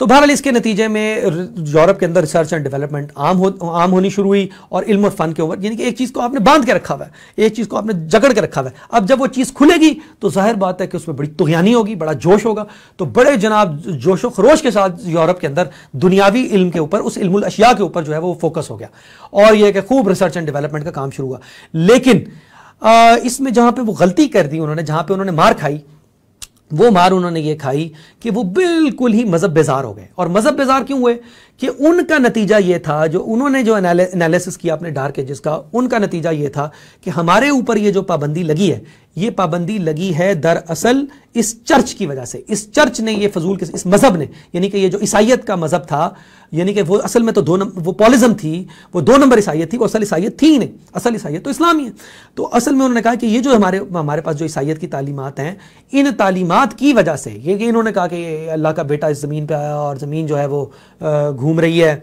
تو بہرحال اس کے نتیجے میں یورپ کے اندر ریسرچ اینڈ ڈیولپمنٹ عام ہونی شروع ہوئی، اور علم اور فن کے اوپر، یعنی کہ ایک چیز کو آپ نے باندھ کے رکھا ہوا ہے، ایک چیز کو آپ نے جکڑ کے رکھا ہوا ہے، اب جب وہ چیز کھلے گی تو ظاہر بات ہے کہ اس میں بڑی طغیانی ہوگی، بڑا جوش ہوگا، تو بڑے جناب جوش و خروش کے ساتھ یورپ کے اندر دنیاوی علم کے اوپر، اس علم الاشیاء کے اوپر جو ہے وہ فوکس ہو گیا، اور یہ کہ خوب ریسرچ اینڈ ڈیولپمنٹ کا کام شروع ہوا۔ لیکن اس میں جہاں پہ وہ غلطی کر دی انہوں نے، جہاں پہ انہوں نے مار کھائی، وہ مار انہوں نے یہ کھائی کہ وہ بالکل ہی مذہب بیزار ہو گئے۔ اور مذہب بیزار کیوں ہوئے؟ کہ ان کا نتیجہ یہ تھا، جو انہوں نے جو انالیسس کیا اپنے ڈارک ایجز کا، ان کا نتیجہ یہ تھا کہ ہمارے اوپر یہ جو پابندی لگی ہے، یہ پابندی لگی ہے دراصل اس چرچ کی وجہ سے۔ اس چرچ نے یہ فضول اس مذہب نے، یعنی کہ یہ جو عیسائیت کا مذہب تھا، یعنی کہ وہ اصل میں تو وہ پالزم تھی، وہ 2 نمبر عیسائیت تھی، وہ اصل عیسائیت تھی ہی نہیں، اصل عیسائیت تو اسلامی ہے۔ تو اصل میں انہوں نے کہا کہ یہ جو ہمارے پاس جو عیسائیت کی تعلیمات ہیں، ان تعلیمات کی وجہ سے یہ انہوں نے کہا کہ اللہ کا بیٹا اس زمین پہ آیا اور زمین جو ہے وہ گھوم رہی ہے،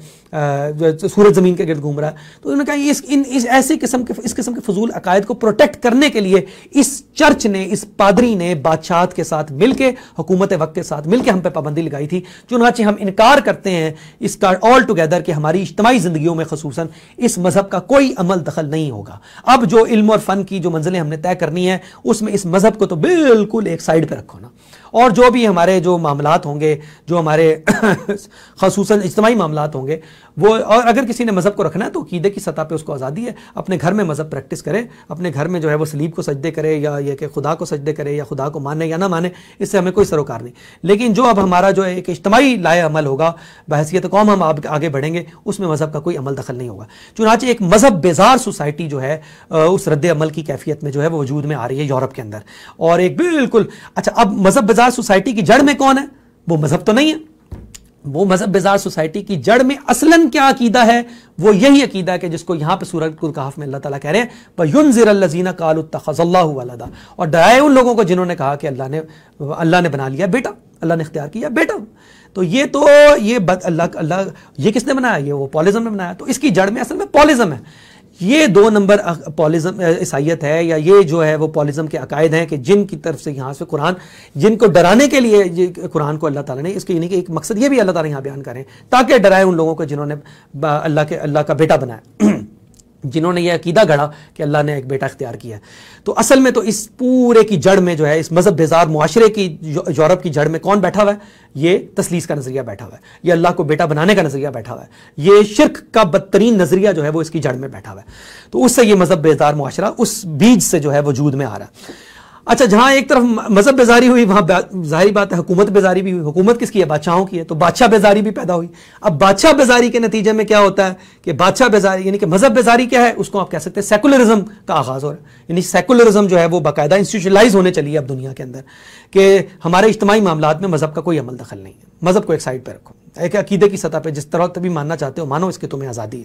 سورج زمین کے گرد گھوم رہا ہے، تو انہوں نے کہا اس قسم کے فضول عقائد کو پروٹیکٹ کرنے کے لیے اس چرچ نے، اس پادری نے بادشاہت کے ساتھ مل کے، حکومت وقت کے ساتھ مل کے ہم پہ پابندی لگائی تھی، چنانچہ ہم انکار کرتے ہیں اس کا آل ٹوگیدر کہ ہماری اجتماعی زندگیوں میں خصوصاً اس مذہب کا کوئی عمل دخل نہیں ہوگا۔ اب جو علم اور فن کی جو منزلیں ہم نے طے کرنی ہیں، اس میں اس مذہب کو تو بالکل ایک سائیڈ پہ رکھو نا، اور جو بھی ہمارے جو معاملات ہوں گے، جو ہمارے خصوصاً اجتماعی معاملات ہوں گے، وہ، اور اگر کسی نے مذہب کو رکھنا ہے تو عقیدے کی سطح پہ اس کو آزادی ہے، اپنے گھر میں مذہب پریکٹس کرے، اپنے گھر میں جو ہے وہ صلیب کو سجدے کرے، یا یہ کہ خدا کو سجدے کرے، یا خدا کو مانے یا نہ مانے، اس سے ہمیں کوئی سروکار نہیں۔ لیکن جو اب ہمارا جو ایک اجتماعی لائے عمل ہوگا، بحیثیت قوم ہم آگے بڑھیں گے، اس میں مذہب کا کوئی عمل دخل نہیں ہوگا۔ چنانچہ ایک مذہب بیزار سوسائٹی جو ہے اس رد عمل کی کیفیت میں جو ہے وہ وجود میں آ رہی ہے یورپ کے اندر، اور ایک بالکل اچھا، اب مذہب بیزار سوسائٹی کی جڑ میں کون ہے؟ وہ مذہب تو نہیں ہے، وہ مذہب بیزار سوسائٹی کی جڑ میں اصلاً کیا عقیدہ ہے؟ وہ یہی عقیدہ ہے کہ جس کو یہاں پہ سورۃ الکہف میں اللہ تعالیٰ کہہ رہے ہیں وَيُنذِرَ الَّذِينَ قَالُوا اتَّخَذَ اللَّهُ وَلَدًا، اور ڈرائے ان لوگوں کو جنہوں نے کہا کہ اللہ نے بنا لیا بیٹا، اللہ نے اختیار کیا بیٹا۔ تو یہ اللہ یہ کس نے بنایا؟ یہ وہ پالزم نے بنایا۔ تو اس کی جڑ میں اصل میں پالزم ہے، یہ 2 نمبر پالزم عیسائیت ہے، یا یہ جو ہے وہ پالزم کے عقائد ہیں کہ جن کی طرف سے یہاں سے قرآن، جن کو ڈرانے کے لیے قرآن کو اللہ تعالیٰ نے، اس کے یعنی کہ ایک مقصد یہ بھی اللہ تعالیٰ یہاں بیان کریں تاکہ ڈرائے ان لوگوں کو جنہوں نے اللہ کا بیٹا بنایا، جنہوں نے یہ عقیدہ گڑھا کہ اللہ نے ایک بیٹا اختیار کیا ہے۔ تو اصل میں تو اس پورے کی جڑ میں جو ہے، اس مذہب بیزار معاشرے کی یورپ کی جڑ میں کون بیٹھا ہوا ہے؟ یہ تثلیث کا نظریہ بیٹھا ہوا ہے، یہ اللہ کو بیٹا بنانے کا نظریہ بیٹھا ہوا ہے، یہ شرک کا بدترین نظریہ جو ہے وہ اس کی جڑ میں بیٹھا ہوا ہے۔ تو اس سے یہ مذہب بیزار معاشرہ اس بیج سے جو ہے وجود میں آ رہا ہے۔ اچھا، جہاں ایک طرف مذہب بیزاری ہوئی، وہاں ظاہری بات ہے حکومت بیزاری بھی ہوئی۔ حکومت کس کی ہے؟ بادشاہوں کی ہے، تو بادشاہ بیزاری بھی پیدا ہوئی۔ اب بادشاہ بیزاری کے نتیجے میں کیا ہوتا ہے کہ بادشاہ بیزاری یعنی کہ مذہب بیزاری کیا ہے؟ اس کو آپ کہہ سکتے ہیں سیکولرزم کا آغاز ہو رہا ہے، یعنی سیکولرزم جو ہے وہ باقاعدہ انسٹیٹیوشنلائز ہونے چلی ہے اب دنیا کے اندر، کہ ہمارے اجتماعی معاملات میں مذہب کا کوئی عمل دخل نہیں ہے، مذہب کو ایک سائڈ پہ رکھو، ایک عقیدے کی سطح پہ جس طرح تبھی ماننا چاہتے ہو مانو، اس کی تمہیں آزادی ہے۔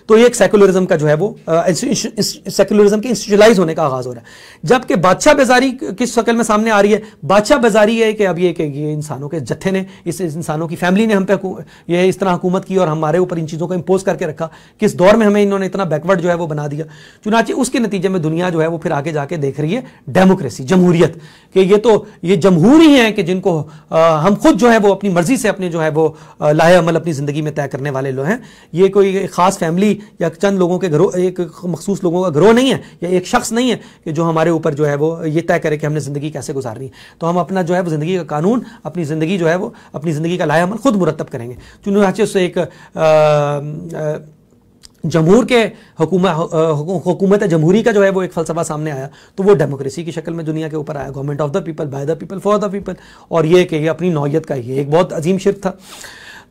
تو یہ ایک سیکولرزم کا جو ہے وہ سیکولرزم کے انسٹیٹیوشنلائز ہونے کا آغاز ہو رہا ہے۔ جبکہ بادشاہ بیزاری کس شکل میں سامنے آ رہی ہے؟ بادشاہ بیزاری ہے کہ اب یہ کہ یہ انسانوں کے جتھے نے، اس انسانوں کی فیملی نے ہم پہ یہ اس طرح حکومت کی اور ہمارے اوپر ان چیزوں کو امپوز کر کے رکھا، کس دور میں ہمیں انہوں نے اتنا بیکورڈ جو ہے وہ بنا دیا۔ چنانچہ اس کے نتیجے میں دنیا جو ہے وہ پھر آگے جا کے دیکھ رہی ہے ڈیموکریسی، جمہوریت، کہ یہ جمہوری ہیں کہ جن کو ہم خود جو ہے وہ اپنی مرضی سے اپنے جو ہے وہ لاہے عمل اپنی زندگی میں طے کرنے والے لوگ ہیں۔ یہ کوئی خاص فیملی یا چند لوگوں کے گروہ، ایک مخصوص لوگوں کا گروہ نہیں ہے، یا ایک شخص نہیں ہے کہ جو ہمارے اوپر جو ہے وہ یہ طے کرے کہ ہم نے زندگی کیسے گزارنی ہے۔ تو ہم اپنا جو ہے وہ زندگی کا قانون، اپنی زندگی جو ہے وہ اپنی زندگی کا لاہے عمل خود مرتب کریں گے۔ چنانچہ اس سے ایک جمہور کے حکومت جمہوری کا جو ہے وہ ایک فلسفہ سامنے آیا، تو وہ ڈیموکریسی کی شکل میں دنیا کے اوپر آیا، government of the people, by the people, for the people, اور یہ کہ یہ اپنی نوعیت کا یہ ایک بہت عظیم شرک تھا۔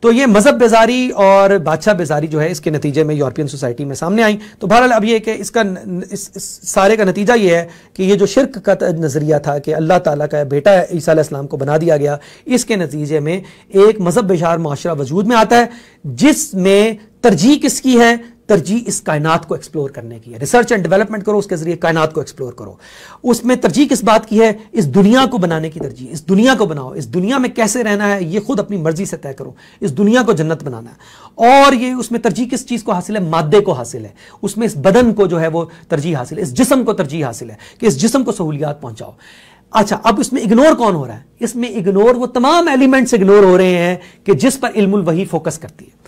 تو یہ مذہب بیزاری اور بادشاہ بیزاری جو ہے اس کے نتیجے میں یورپین سوسائٹی میں سامنے آئیں۔ تو بہرحال اب یہ کہ اس سارے کا نتیجہ یہ ہے کہ یہ جو شرک کا نظریہ تھا کہ اللہ تعالیٰ کا بیٹا عیسیٰ علیہ السلام کو بنا دیا گیا، اس کے نتیجے میں ایک مذہب بیزار معاشرہ وجود میں آتا ہے، جس میں ترجیح کس کی ہے؟ ترجیح اس کائنات کو ایکسپلور کرنے کی ہے. ریسرچ اینڈ ڈیولپمنٹ کرو, اس کے ذریعے کائنات کو ایکسپلور کرو. اس میں ترجیح کس بات کی ہے؟ اس دنیا کو بنانے کی ترجیح. اس دنیا کو بناؤ, اس دنیا میں کیسے رہنا ہے یہ خود اپنی مرضی سے طے کرو. اس دنیا کو جنت بنانا ہے. اور یہ اس میں ترجیح کس چیز کو حاصل ہے؟ مادے کو حاصل ہے. اس میں اس بدن کو جو ہے وہ ترجیح حاصل ہے, اس جسم کو ترجیح حاصل ہے کہ اس جسم کو سہولیات پہنچاؤ. اچھا, اب اس میں اگنور کون ہو رہا ہے؟ اس میں اگنور وہ تمام ایلیمنٹس اگنور ہو رہے ہیں کہ جس پر علم الوحی فوکس کرتی ہے.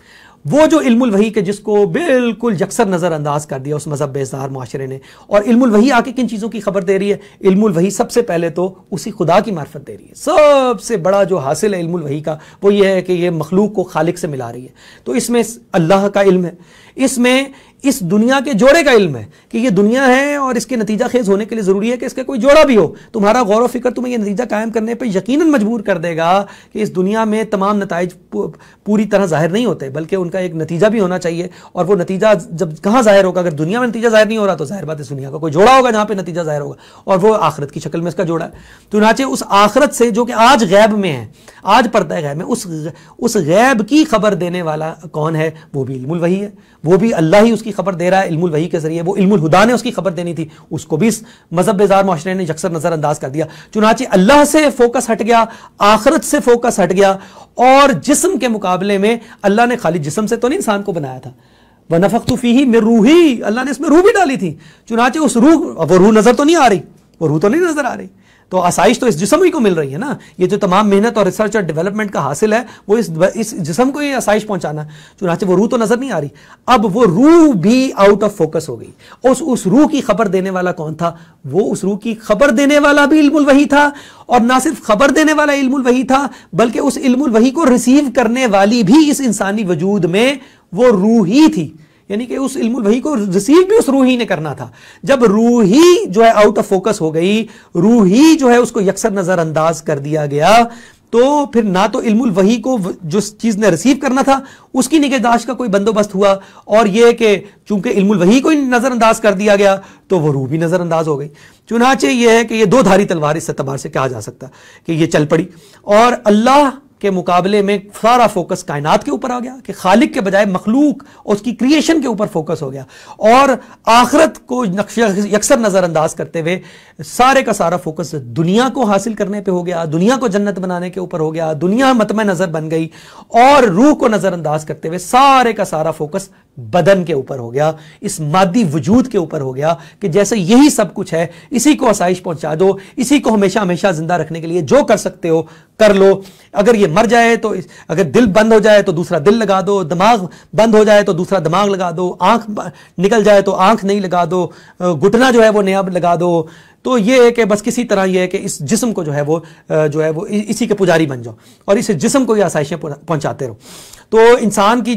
وہ جو علم الوحی کے جس کو بالکل یکسر نظر انداز کر دیا اس مذہب بیزار معاشرے نے. اور علم الوحی آ کے کن چیزوں کی خبر دے رہی ہے؟ علم الوحی سب سے پہلے تو اسی خدا کی معرفت دے رہی ہے. سب سے بڑا جو حاصل ہے علم الوحی کا وہ یہ ہے کہ یہ مخلوق کو خالق سے ملا رہی ہے. تو اس میں اللہ کا علم ہے, اس میں اس دنیا کے جوڑے کا علم ہے کہ یہ دنیا ہے اور اس کے نتیجہ خیز ہونے کے لیے ضروری ہے کہ اس کا کوئی جوڑا بھی ہو. تمہارا غور و فکر تمہیں یہ نتیجہ قائم کرنے پہ یقیناً مجبور کر دے گا کہ اس دنیا میں تمام نتائج پوری طرح ظاہر نہیں ہوتے, بلکہ ان کا ایک نتیجہ بھی ہونا چاہیے. اور وہ نتیجہ جب کہاں ظاہر ہوگا؟ اگر دنیا میں نتیجہ ظاہر نہیں ہو رہا تو ظاہر بات اس دنیا کا کوئی جوڑا ہوگا جہاں پہ نتیجہ ظاہر ہوگا, اور وہ آخرت کی شکل میں اس کا جوڑا ہے. چنانچہ اس آخرت سے جو کہ آج غیب میں ہے, آج پردہ غیب میں, اس غیب کی خبر دینے والا کون ہے؟ وہ بھی علم الوحی ہے. وہ بھی اللہ ہی اس کی خبر دے رہا ہے علم الوحی کے ذریعے. وہ علم الہدا نے اس کی خبر دینی تھی, اس کو بھی اس مذہب بیزار معاشرے نے یکسر نظر انداز کر دیا. چنانچہ اللہ سے فوکس ہٹ گیا, آخرت سے فوکس ہٹ گیا, اور جسم کے مقابلے میں اللہ نے خالی جسم سے تو نہیں انسان کو بنایا تھا. وَنَفَخْتُ فِيهِ مِن رُوحِي, اللہ نے اس میں روح بھی ڈالی تھی. چنانچہ اس روح, وہ روح نظر تو نہیں آ رہی, وہ روح تو نہیں نظر آ رہی, تو آسائش تو اس جسم ہی کو مل رہی ہے نا. یہ جو تمام محنت اور ریسرچ اور ڈیولپمنٹ کا حاصل ہے وہ اس جسم کو یہ آسائش پہنچانا ہے. چنانچہ وہ روح تو نظر نہیں آ رہی, اب وہ روح بھی آؤٹ آف فوکس ہو گئی. اس روح کی خبر دینے والا کون تھا؟ وہ اس روح کی خبر دینے والا بھی علم الوحی تھا, اور نہ صرف خبر دینے والا علم الوحی تھا بلکہ اس علم الوحی کو ریسیو کرنے والی بھی اس انسانی وجود میں وہ روح ہی تھی. یعنی کہ اس علم الوحی کو ریسیو بھی اس روح ہی نے کرنا تھا. جب روح ہی جو ہے آؤٹ آف فوکس ہو گئی, روح ہی جو ہے اس کو یکسر نظر انداز کر دیا گیا, تو پھر نہ تو علم الوحی کو جو چیز نے ریسیو کرنا تھا اس کی نگہداشت کا کوئی بندوبست ہوا, اور یہ کہ چونکہ علم الوحی کو نظر انداز کر دیا گیا تو وہ روح بھی نظر انداز ہو گئی. چنانچہ یہ ہے کہ یہ دو دھاری تلوار اس اعتبار سے کہا جا سکتا کہ یہ چل پڑی, اور اللہ کے مقابلے میں سارا فوکس کائنات کے اوپر آ گیا کہ خالق کے بجائے مخلوق اور اس کی کریشن کے اوپر فوکس ہو گیا, اور آخرت کو یکسر نظر انداز کرتے ہوئے سارے کا سارا فوکس دنیا کو حاصل کرنے پہ ہو گیا, دنیا کو جنت بنانے کے اوپر ہو گیا, دنیا مطمع نظر بن گئی, اور روح کو نظر انداز کرتے ہوئے سارے کا سارا فوکس بدن کے اوپر ہو گیا, اس مادی وجود کے اوپر ہو گیا کہ جیسے یہی سب کچھ ہے, اسی کو آسائش پہنچا دو, اسی کو ہمیشہ ہمیشہ زندہ رکھنے کے لیے جو کر سکتے ہو کر لو. اگر یہ مر جائے تو, اگر دل بند ہو جائے تو دوسرا دل لگا دو, دماغ بند ہو جائے تو دوسرا دماغ لگا دو, آنکھ نکل جائے تو آنکھ نہیں لگا دو, گھٹنا جو ہے وہ نیا لگا دو. تو یہ ہے کہ بس کسی طرح یہ ہے کہ اس جسم کو جو ہے وہ اسی کے پجاری بن جاؤ اور اس جسم کو یہ آسائشیں پہنچاتے رہو. تو انسان کی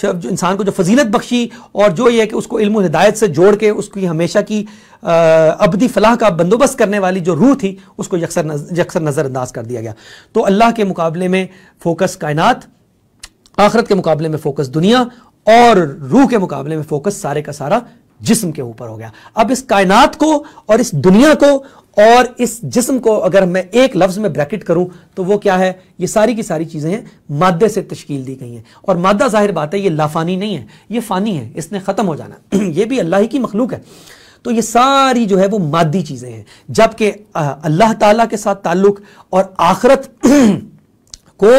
انسان کو جو فضیلت بخشی اور جو یہ ہے کہ اس کو علم و ہدایت سے جوڑ کے اس کی ہمیشہ کی ابدی فلاح کا بندوبست کرنے والی جو روح تھی اس کو یکسر نظر انداز کر دیا گیا. تو اللہ کے مقابلے میں فوکس کائنات, آخرت کے مقابلے میں فوکس دنیا, اور روح کے مقابلے میں فوکس سارے کا سارا جسم کے اوپر ہو گیا. اب اس کائنات کو اور اس دنیا کو اور اس جسم کو اگر میں ایک لفظ میں بریکٹ کروں تو وہ کیا ہے؟ یہ ساری کی ساری چیزیں ہیں مادے سے تشکیل دی گئی ہیں, اور مادہ ظاہر بات ہے یہ لافانی نہیں ہے, یہ فانی ہے, اس نے ختم ہو جانا. یہ بھی اللہ ہی کی مخلوق ہے. تو یہ ساری جو ہے وہ مادی چیزیں ہیں, جبکہ اللہ تعالیٰ کے ساتھ تعلق اور آخرت کو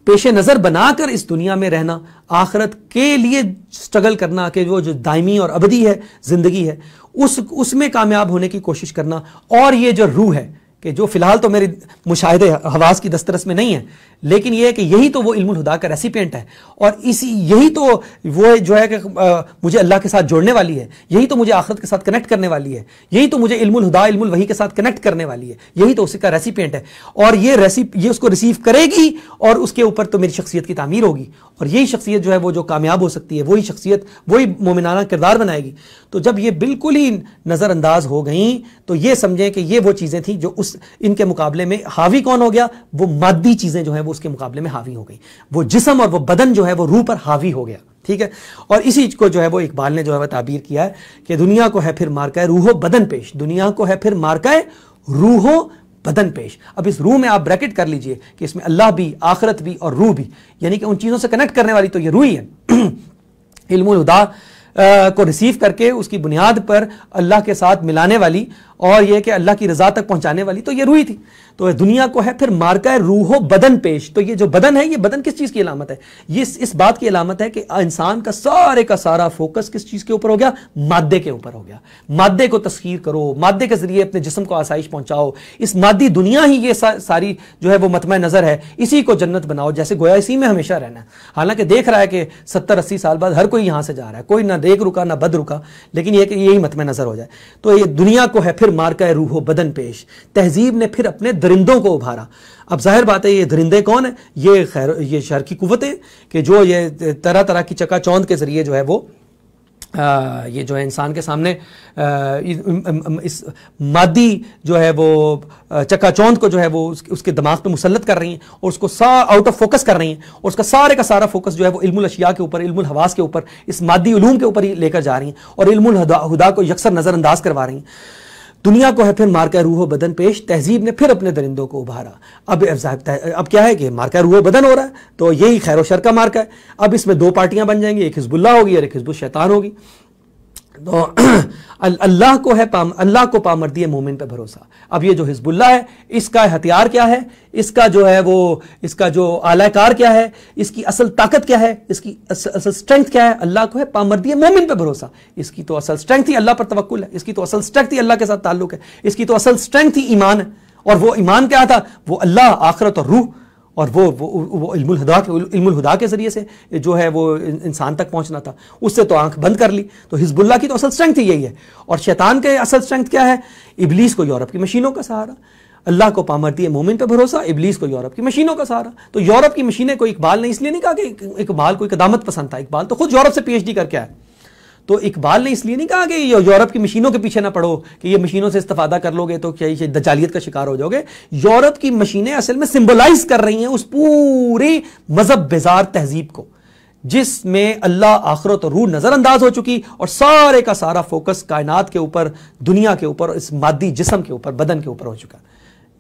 پیش نظر بنا کر اس دنیا میں رہنا, آخرت کے لیے سٹرگل کرنا کہ وہ جو دائمی اور ابدی ہے زندگی ہے اس میں کامیاب ہونے کی کوشش کرنا, اور یہ جو روح ہے کہ جو فی الحال تو میرے مشاہدے حواس کی دسترس میں نہیں ہے, لیکن یہ ہے کہ یہی تو وہ علم الہدا کا ریسیپینٹ ہے, اور یہی تو وہ جو ہے کہ مجھے اللہ کے ساتھ جوڑنے والی ہے, یہی تو مجھے آخرت کے ساتھ کنیکٹ کرنے والی ہے, یہی تو مجھے علم الہدا علم الوحی کے ساتھ کنیکٹ کرنے والی ہے, یہی تو اسی کا ریسیپینٹ ہے, اور یہ اس کو ریسیو کرے گی اور اس کے اوپر تو میری شخصیت کی تعمیر ہوگی, اور یہی شخصیت جو ہے وہ جو کامیاب ہو سکتی ہے, وہی شخصیت وہی مومنانہ کردار بنائے گی. تو جب یہ بالکل ہی نظر انداز ہو گئیں تو یہ سمجھیں کہ یہ وہ چیزیں تھیں جو ان کے مقابلے میں حاوی کون ہو گیا؟ وہ مادی چیزیں جو ہیں وہ اس کے مقابلے میں حاوی ہو گئی, وہ جسم اور وہ بدن جو ہے وہ روح پر حاوی ہو گیا. ٹھیک ہے, اور اسی کو جو ہے وہ اقبال نے جو ہے وہ تعبیر کیا ہے کہ دنیا کو ہے پھر مارکہ روح و بدن پیش, دنیا کو ہے پھر مارکہ روح و بدن پیش. اب اس روح میں آپ بریکٹ کر لیجئے کہ اس میں اللہ بھی, آخرت بھی اور روح بھی, یعنی کہ ان چیزوں سے کنیکٹ کرنے والی تو یہ روح ہی ہے. علم الہدا کو ریسیو کر کے اس کی بنیاد پر اللہ کے ساتھ ملانے والی اور یہ کہ اللہ کی رضا تک پہنچانے والی تو یہ روح ہی تھی. تو دنیا کو ہے پھر مارکہ روح و بدن پیش. تو یہ جو بدن ہے یہ بدن کس چیز کی علامت ہے؟ یہ اس بات کی علامت ہے کہ انسان کا سارا فوکس کس چیز کے اوپر ہو گیا؟ مادے کے اوپر ہو گیا. مادے کو تسخیر کرو، مادے کے ذریعے اپنے جسم کو آسائش پہنچاؤ. اس مادی دنیا ہی یہ ساری جو ہے وہ مطمع نظر ہے، اسی کو جنت بناؤ، جیسے گویا اسی میں ہمیشہ رہنا ہے. حالانکہ دیکھ رہا ہے کہ 70-80 سال بعد ہر کوئی یہاں سے جا رہا ہے، کوئی نہ دیکھ رکا نہ بد رکا، لیکن یہ کہ یہی مطمع نظر ہو جائے. تو یہ دنیا کو ہے پھر مارکہ روح و بدن پیش. تہذیب نے پھر اپنے درندوں کو ابھارا. اب ظاہر بات ہے یہ درندے کون ہیں؟ یہ شر کی قوتیں کہ جو یہ طرح طرح کی چکا چوند کے ذریعے جو ہے وہ یہ جو ہے انسان کے سامنے اس مادی جو ہے وہ چکا چوند کو جو ہے وہ اس کے دماغ پہ مسلط کر رہی ہیں اور اس کو آؤٹ آف فوکس کر رہی ہیں، اور اس کا سارا فوکس جو ہے وہ علم الاشیاء کے اوپر، علم الحواس کے اوپر، اس مادی علوم کے اوپر ہی لے کر جا رہی ہیں اور علم الہدا کو یکسر نظر انداز کروا رہی ہیں. دنیا کو ہے پھر مارکہ روح و بدن پیش. تہذیب نے پھر اپنے درندوں کو ابھارا. اب کیا ہے کہ مارکہ روح و بدن ہو رہا ہے، تو یہی خیر و شر کا مارکہ ہے. اب اس میں دو پارٹیاں بن جائیں گی، ایک حزب اللہ ہوگی اور ایک حزب الشیطان ہوگی. تو اللہ کو ہے اللہ کو پامردی مومن پہ بھروسہ. اب یہ جو حزب اللہ ہے اس کا ہتھیار کیا ہے، اس کا جو ہے وہ اس کا جو اعلی کار کیا ہے، اس کی اصل طاقت کیا ہے، اس کی اصل سٹرنگتھ کیا ہے؟ اللہ کو ہے پامردی مومن پہ بھروسہ. اس کی تو اصل سٹرنگتھ ہی اللہ پر توکل ہے، اس کی تو اصل سٹرنگتھ ہی اللہ کے ساتھ تعلق ہے، اس کی تو اصل سٹرنگتھ ہی ایمان ہے. اور وہ ایمان کیا تھا؟ وہ اللہ، آخرت اور روح، اور وہ علم الہدا کے ذریعے سے جو ہے وہ انسان تک پہنچنا تھا. اس سے تو آنکھ بند کر لی. تو حزب اللہ کی تو اصل سٹرنگتھ ہی یہی ہے. اور شیطان کے اصل سٹرنگتھ کیا ہے؟ ابلیس کو یورپ کی مشینوں کا سہارا. اللہ کو پامردی مومن پہ بھروسہ، ابلیس کو یورپ کی مشینوں کا سہارا. تو یورپ کی مشینیں کو اقبال نے اس لیے نہیں کہا کہ اقبال کو قدامت پسند تھا. اقبال تو خود یورپ سے PhD کر کے آیا. تو اقبال نے اس لیے نہیں کہا کہ یورپ کی مشینوں کے پیچھے نہ پڑو کہ یہ مشینوں سے استفادہ کر لو گے تو کیا یہ دجالیت کا شکار ہو جاؤ گے. یورپ کی مشینیں اصل میں سمبلائز کر رہی ہیں اس پوری مذہب بیزار تہذیب کو جس میں اللہ، آخرت اور روح نظر انداز ہو چکی اور سارے کا سارا فوکس کائنات کے اوپر، دنیا کے اوپر، اس مادی جسم کے اوپر، بدن کے اوپر ہو چکا.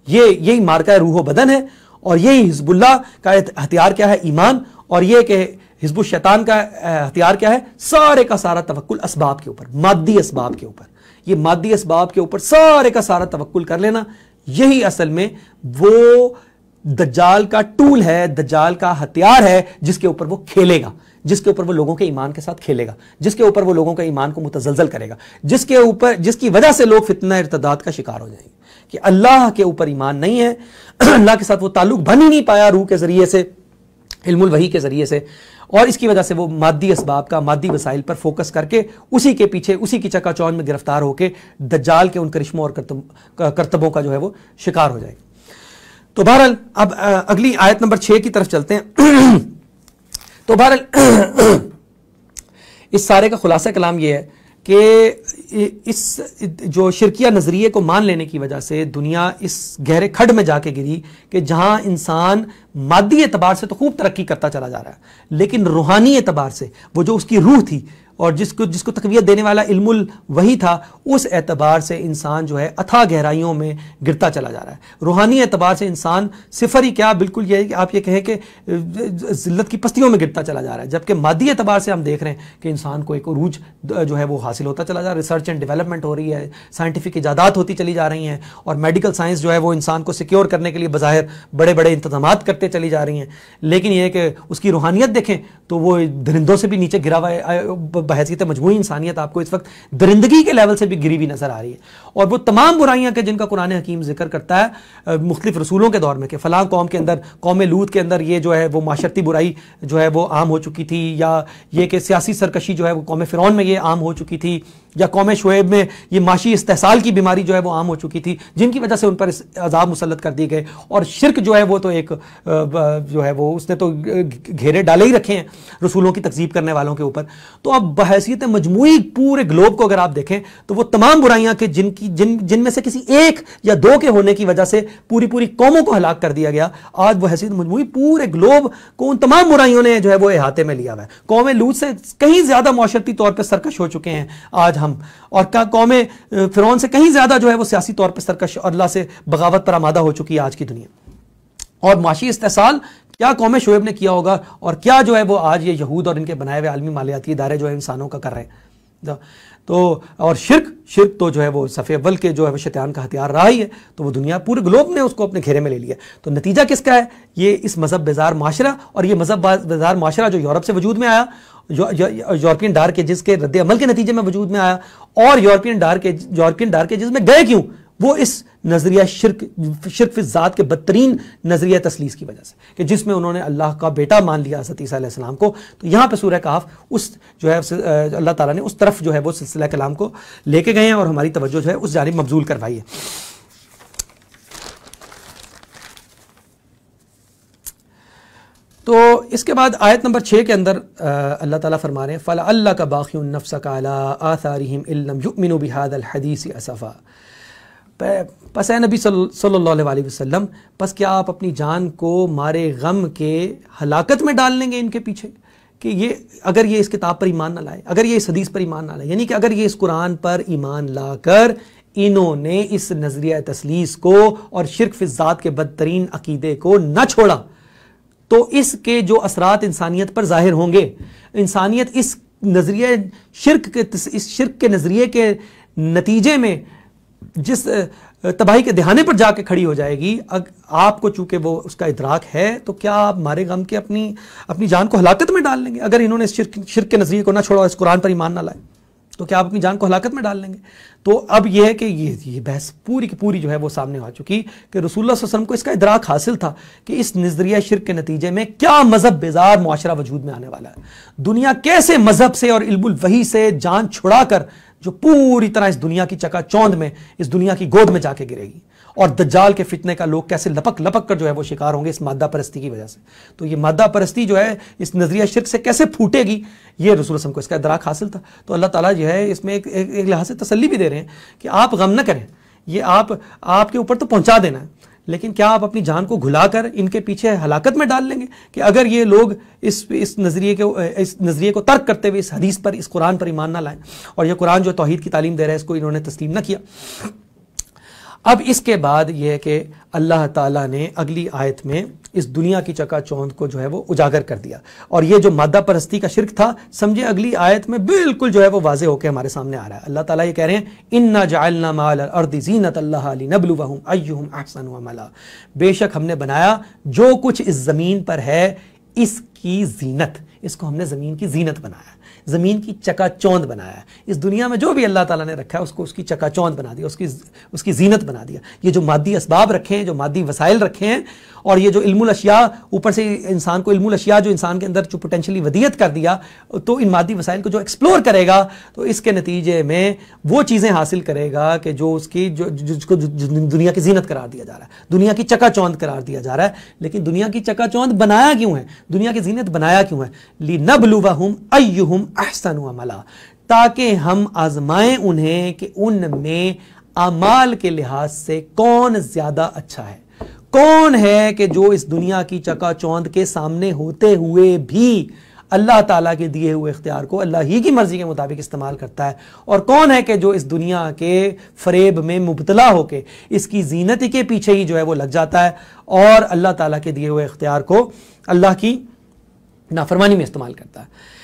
یہی مارکہ روح و بدن ہے. اور یہی حزب اللہ کا ہتھیار کیا ہے؟ ایمان. اور یہ کہ حزب الشیطان کا ہتھیار کیا ہے؟ سارے کا سارا توکل اسباب کے اوپر، مادی اسباب کے اوپر. یہ مادی اسباب کے اوپر سارے کا سارا توکل کر لینا، یہی اصل میں وہ دجال کا ٹول ہے، دجال کا ہتھیار ہے جس کے اوپر وہ کھیلے گا، جس کے اوپر وہ لوگوں کے ایمان کے ساتھ کھیلے گا، جس کے اوپر وہ لوگوں کے ایمان کو متزلزل کرے گا، جس کی وجہ سے لوگ فتنہ ارتداد کا شکار ہو جائیں گے کہ اللہ کے اوپر ایمان نہیں ہے، اللہ کے ساتھ وہ تعلق بن ہی نہیں پایا روح کے ذریعے سے، علم الوحی کے ذریعے سے، اور اس کی وجہ سے وہ مادی اسباب کا، مادی وسائل پر فوکس کر کے اسی کے پیچھے، اسی کی چکا چوند میں گرفتار ہو کے دجال کے ان کرشموں اور کرتبوں کا جو ہے وہ شکار ہو جائے گا. تو بہرحال اب اگلی آیت نمبر 6 کی طرف چلتے ہیں. تو بہرحال اس سارے کا خلاصہ کلام یہ ہے کہ اس جو شرکیہ نظریے کو مان لینے کی وجہ سے دنیا اس گہرے کھڈ میں جا کے گری کہ جہاں انسان مادی اعتبار سے تو خوب ترقی کرتا چلا جا رہا ہے، لیکن روحانی اعتبار سے وہ جو اس کی روح تھی اور جس کو تقویت دینے والا علم الوحی تھا، اس اعتبار سے انسان جو ہے اتھاہ گہرائیوں میں گرتا چلا جا رہا ہے. روحانی اعتبار سے انسان صفر ہی کیا، بالکل یہ ہے کہ آپ یہ کہیں کہ ذلت کی پستیوں میں گرتا چلا جا رہا ہے. جبکہ مادی اعتبار سے ہم دیکھ رہے ہیں کہ انسان کو ایک عروج جو ہے وہ حاصل ہوتا چلا جا رہا ہے. ریسرچ اینڈ ڈیولپمنٹ ہو رہی ہے، سائنٹیفک ایجادات ہوتی چلی جا رہی ہیں، اور میڈیکل سائنس جو ہے وہ انسان کو سیکیور کرنے کے لیے بظاہر بڑے بڑے انتظامات کرتے چلی جا رہی ہیں. لیکن یہ کہ اس کی روحانیت دیکھیں تو وہ درندوں سے بھی نیچے گرا ہوا ہے. بحیثیت مجموعی انسانیت آپ کو اس وقت درندگی کے لیول سے بھی گری ہوئی نظر آ رہی ہے. اور وہ تمام برائیاں کہ جن کا قرآن حکیم ذکر کرتا ہے مختلف رسولوں کے دور میں کہ فلاں قوم کے اندر، قوم لوط کے اندر یہ جو ہے وہ معاشرتی برائی جو ہے وہ عام ہو چکی تھی، یا یہ کہ سیاسی سرکشی جو ہے وہ قوم فرعون میں یہ عام ہو چکی تھی، یا قوم شعیب میں یہ معاشی استحصال کی بیماری جو ہے وہ عام ہو چکی تھی، جن کی وجہ سے ان پر عذاب مسلط کر دیے گئے. اور شرک جو ہے وہ تو ایک جو ہے وہ اس نے تو گھیرے ڈالے ہی رکھے ہیں رسولوں کی تکذیب کرنے والوں کے اوپر. تو اب بحیثیت مجموعی پورے گلوب کو اگر آپ دیکھیں تو وہ تمام برائیاں کہ جن میں سے کسی ایک یا دو کے ہونے کی وجہ سے پوری قوموں کو ہلاک کر دیا گیا، آج وہ حیثیت مجموعی پورے گلوب کو ان تمام برائیوں نے جو ہے وہ احاطے میں لیا ہوا ہے. قوم لوط سے کہیں زیادہ معاشرتی طور پہ سرکش ہو چکے ہیں آج ہم، اور قوم فرعون سے کہیں زیادہ جو ہے وہ سیاسی طور پہ سرکش اور اللہ سے بغاوت پر آمادہ ہو چکی ہے آج کی دنیا. اور معاشی استحصال کیا قوم شعیب نے کیا ہوگا، اور کیا جو ہے وہ آج یہ یہود اور ان کے بنائے ہوئے عالمی مالیاتی ادارے جو ہے انسانوں کا کر رہے ہیں. تو اور شرک تو جو ہے وہ صف اول کے جو ہے وہ شیطان کا ہتھیار رہا ہی ہے، تو وہ دنیا پورے گلوب نے اس کو اپنے گھیرے میں لے لیا. تو نتیجہ کس کا ہے؟ یہ اس مذہب بیزار معاشرہ، اور یہ مذہب بیزار معاشرہ جو یورپ سے وجود میں آیا، یورپین ڈارک ایجز کے رد عمل کے نتیجے میں وجود میں آیا، اور یورپین ڈارک ایجز میں گئے کیوں؟ وہ اس نظریہ شرک فی الذات کے بدترین نظریہ تثلیث کی وجہ سے، کہ جس میں انہوں نے اللہ کا بیٹا مان لیا حضرت عیسیٰ علیہ السلام کو. تو یہاں پہ سورہ کہف اس جو ہے اللہ تعالیٰ نے اس طرف جو ہے وہ سلسلہ کلام کو لے کے گئے ہیں، اور ہماری توجہ جو ہے اس جانب مبذول کروائی ہے. تو اس کے بعد آیت نمبر 6 کے اندر اللہ تعالیٰ فرما رہے ہیں فَلَعَلَّكَ بَاخِعٌ نَفْسَكَ عَلَىٰ آثَارِهِمْ إِن لَّمْ يُؤْمِنُوا بِهَٰذَا الْحَدِيثِ أَسَفًا. پس اے نبی صلی اللہ علیہ وسلم، پس کیا آپ اپنی جان کو مارے غم کے ہلاکت میں ڈال لیں گے ان کے پیچھے، کہ یہ اگر یہ اس کتاب پر ایمان نہ لائے، اگر یہ اس حدیث پر ایمان نہ لائے، یعنی کہ اگر یہ اس قرآن پر ایمان لا کر انہوں نے اس نظریہ تثلیث کو اور شرک فی الذات کے بدترین عقیدے کو نہ چھوڑا، تو اس کے جو اثرات انسانیت پر ظاہر ہوں گے. انسانیت اس نظریہ اس شرک کے نظریے کے نتیجے میں جس تباہی کے دہانے پر جا کے کھڑی ہو جائے گی. آپ کو چونکہ وہ اس کا ادراک ہے، تو کیا آپ مارے غم کے اپنی جان کو ہلاکت میں ڈال لیں گے؟ اگر انہوں نے اس شرک کے نظریے کو نہ چھوڑا، اس قرآن پر ایمان نہ لائے، تو کیا آپ اپنی جان کو ہلاکت میں ڈال لیں گے؟ تو اب یہ ہے کہ یہ بحث پوری کی پوری جو ہے وہ سامنے آ چکی کہ رسول اللہ صلی اللہ علیہ وسلم کو اس کا ادراک حاصل تھا کہ اس نظریہ شرک کے نتیجے میں کیا مذہب بیزار معاشرہ وجود میں آنے والا ہے. دنیا کیسے مذہب سے اور علم الوحی سے جان چھڑا کر جو پوری طرح اس دنیا کی چکا چوند میں، اس دنیا کی گود میں جا کے گرے گی، اور دجال کے فتنے کا لوگ کیسے لپک لپک کر جو ہے وہ شکار ہوں گے اس مادہ پرستی کی وجہ سے. تو یہ مادہ پرستی جو ہے اس نظریہ شرک سے کیسے پھوٹے گی، یہ رسول اللہ صلی اللہ علیہ وسلم کو اس کا ادراک حاصل تھا. تو اللہ تعالیٰ جو ہے اس میں ایک لحاظ سے تسلی بھی دے رہے ہیں کہ آپ غم نہ کریں، یہ آپ کے اوپر تو پہنچا دینا ہے، لیکن کیا آپ اپنی جان کو گھلا کر ان کے پیچھے ہلاکت میں ڈال لیں گے کہ اگر یہ لوگ اس نظریے کو ترک کرتے ہوئے اس حدیث پر، اس قرآن پر ایمان نہ لائیں، اور یہ قرآن جو توحید کی تعلیم دے رہا ہے اس کو انہوں نے تسلیم نہ کیا. اب اس کے بعد یہ ہے کہ اللہ تعالیٰ نے اگلی آیت میں اس دنیا کی چکا چوند کو جو ہے وہ اجاگر کر دیا، اور یہ جو مادہ پرستی کا شرک تھا، سمجھے اگلی آیت میں بالکل جو ہے وہ واضح ہو کے ہمارے سامنے آ رہا ہے. اللہ تعالیٰ یہ کہہ رہے ہیں اِنَّا جَعَلْنَا مَا عَلَى الْأَرْضِ زِينَةً لَهَا لِنَبْلُوَهُمْ أَيُّهُمْ أَحْسَنُ عَمَلًا. بے شک ہم نے بنایا جو کچھ اس زمین پر ہے اس کی زینت، اس کو ہم نے زمین کی زینت بنایا، زمین کی چکا چوند بنایا ہے. اس دنیا میں جو بھی اللہ تعالیٰ نے رکھا ہے اس کو اس کی چکا چوند بنا دیا، اس کی زینت بنا دیا. یہ جو مادی اسباب رکھے ہیں، جو مادی وسائل رکھے ہیں، اور یہ جو علم الاشیاء اوپر سے انسان کو علم الاشیاء جو انسان کے اندر جو پوٹینشلی ودیت کر دیا، تو ان مادی وسائل کو جو ایکسپلور کرے گا تو اس کے نتیجے میں وہ چیزیں حاصل کرے گا کہ جو اس کی جس کو دنیا کی زینت قرار دیا جا رہا ہے، دنیا کی چکا چوند قرار دیا جا رہا ہے. لیکن دنیا کی چکا چوند بنایا کیوں ہے؟ دنیا کی زینت بنایا کیوں ہے؟ لِنَبْلُوَهُمْ أَيُّهُمْ أَحْسَنُ عَمَلًا، تاکہ ہم آزمائیں انہیں کہ ان میں اعمال کے لحاظ سے کون زیادہ اچھا ہے، کون ہے کہ جو اس دنیا کی چکا چوند کے سامنے ہوتے ہوئے بھی اللہ تعالیٰ کے دیے ہوئے اختیار کو اللہ ہی کی مرضی کے مطابق استعمال کرتا ہے، اور کون ہے کہ جو اس دنیا کے فریب میں مبتلا ہو کے اس کی زینت کے پیچھے ہی جو ہے وہ لگ جاتا ہے، اور اللہ تعالیٰ کے دیے ہوئے اختیار کو اللہ کی نافرمانی میں استعمال کرتا ہے.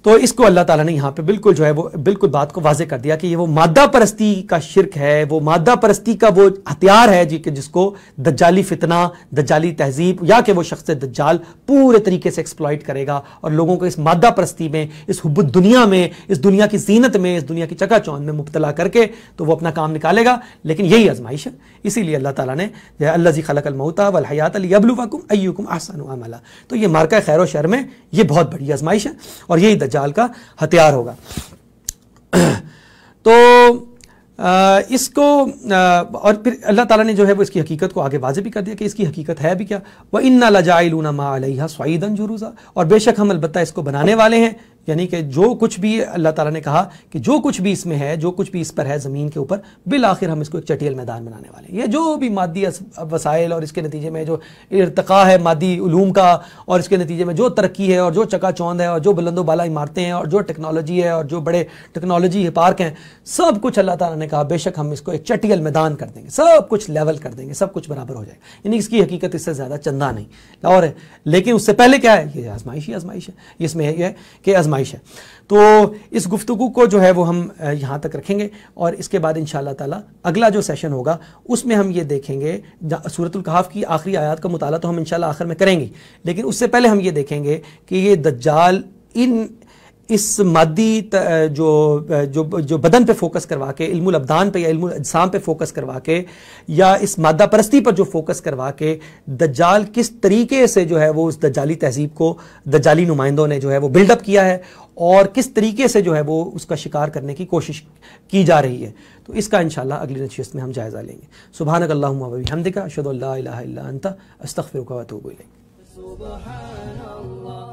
تو اس کو اللہ تعالیٰ نے یہاں پہ بالکل جو ہے وہ بالکل بات کو واضح کر دیا کہ یہ وہ مادہ پرستی کا شرک ہے، وہ مادہ پرستی کا وہ ہتھیار ہے کہ جس کو دجالی فتنہ، دجالی تہذیب، یا کہ وہ شخص دجال پورے طریقے سے ایکسپلائٹ کرے گا اور لوگوں کو اس مادہ پرستی میں، اس حب الدنیا میں، اس دنیا کی زینت میں، اس دنیا کی چکا چوند میں مبتلا کر کے تو وہ اپنا کام نکالے گا. لیکن یہی آزمائش ہے، اسی لیے اللہ تعالیٰ نے الذی خلق الموت والحیات لیبلوکم ایکم احسن عملا. تو یہ مارکہ خیر و شر میں یہ بہت بڑی آزمائش ہے، اور یہی دجال کا ہتھیار ہوگا. تو اس کو اور پھر اللہ تعالیٰ نے جو ہے وہ اس کی حقیقت کو آگے واضح بھی کر دیا کہ اس کی حقیقت ہے بھی کیا. وَإِنَّا لَجَاعِلُونَ مَا عَلَيْهَا صَعِيدًا جُرُوزًا، اور بے شک ہم البتہ اس کو بنانے والے ہیں، یعنی کہ جو کچھ بھی اللہ تعالیٰ نے کہا کہ جو کچھ بھی اس میں ہے، جو کچھ بھی اس پر ہے زمین کے اوپر، بالآخر ہم اس کو ایک چٹیل میدان بنانے والے ہیں. یہ جو بھی مادی وسائل اور اس کے نتیجے میں جو ارتقاء ہے مادی علوم کا، اور اس کے نتیجے میں جو ترقی ہے اور جو چکا چوند ہے اور جو بلند و بالا عمارتیں ہیں اور جو ٹیکنالوجی ہے اور جو بڑے ٹیکنالوجی پارک ہیں، سب کچھ اللہ تعالیٰ نے کہا بے شک ہم اس کو ایک چٹیل میدان کر دیں گے، سب کچھ لیول کر دیں گے، سب کچھ برابر ہو جائے گا. یعنی اس کی حقیقت اس سے زیادہ چندہ نہیں اور ہے. لیکن اس سے پہلے کیا ہے؟ یہ آزمائش ہی آزمائش ہے. اس میں یہ ہے کہ آزمائش ہے۔ تو اس گفتگو کو جو ہے وہ ہم یہاں تک رکھیں گے، اور اس کے بعد انشاءاللہ تعالی اگلا جو سیشن ہوگا اس میں ہم یہ دیکھیں گے، سورۃ الکہف کی آخری آیات کا مطالعہ تو ہم انشاءاللہ آخر میں کریں گے، لیکن اس سے پہلے ہم یہ دیکھیں گے کہ یہ دجال اس مادی جو بدن پہ فوکس کروا کے، علم الابدان پہ یا علم الاجسام پہ فوکس کروا کے، یا اس مادہ پرستی پر جو فوکس کروا کے دجال کس طریقے سے جو ہے وہ اس دجالی تہذیب کو دجالی نمائندوں نے جو ہے وہ بلڈ اپ کیا ہے، اور کس طریقے سے جو ہے وہ اس کا شکار کرنے کی کوشش کی جا رہی ہے، تو اس کا انشاءاللہ اگلی نشست میں ہم جائزہ لیں گے۔ سبحانک اللہم و بحمدک، اشہد ان لا الہ الا انت، استغفرک و اتوب الیک۔ سبحان اللہ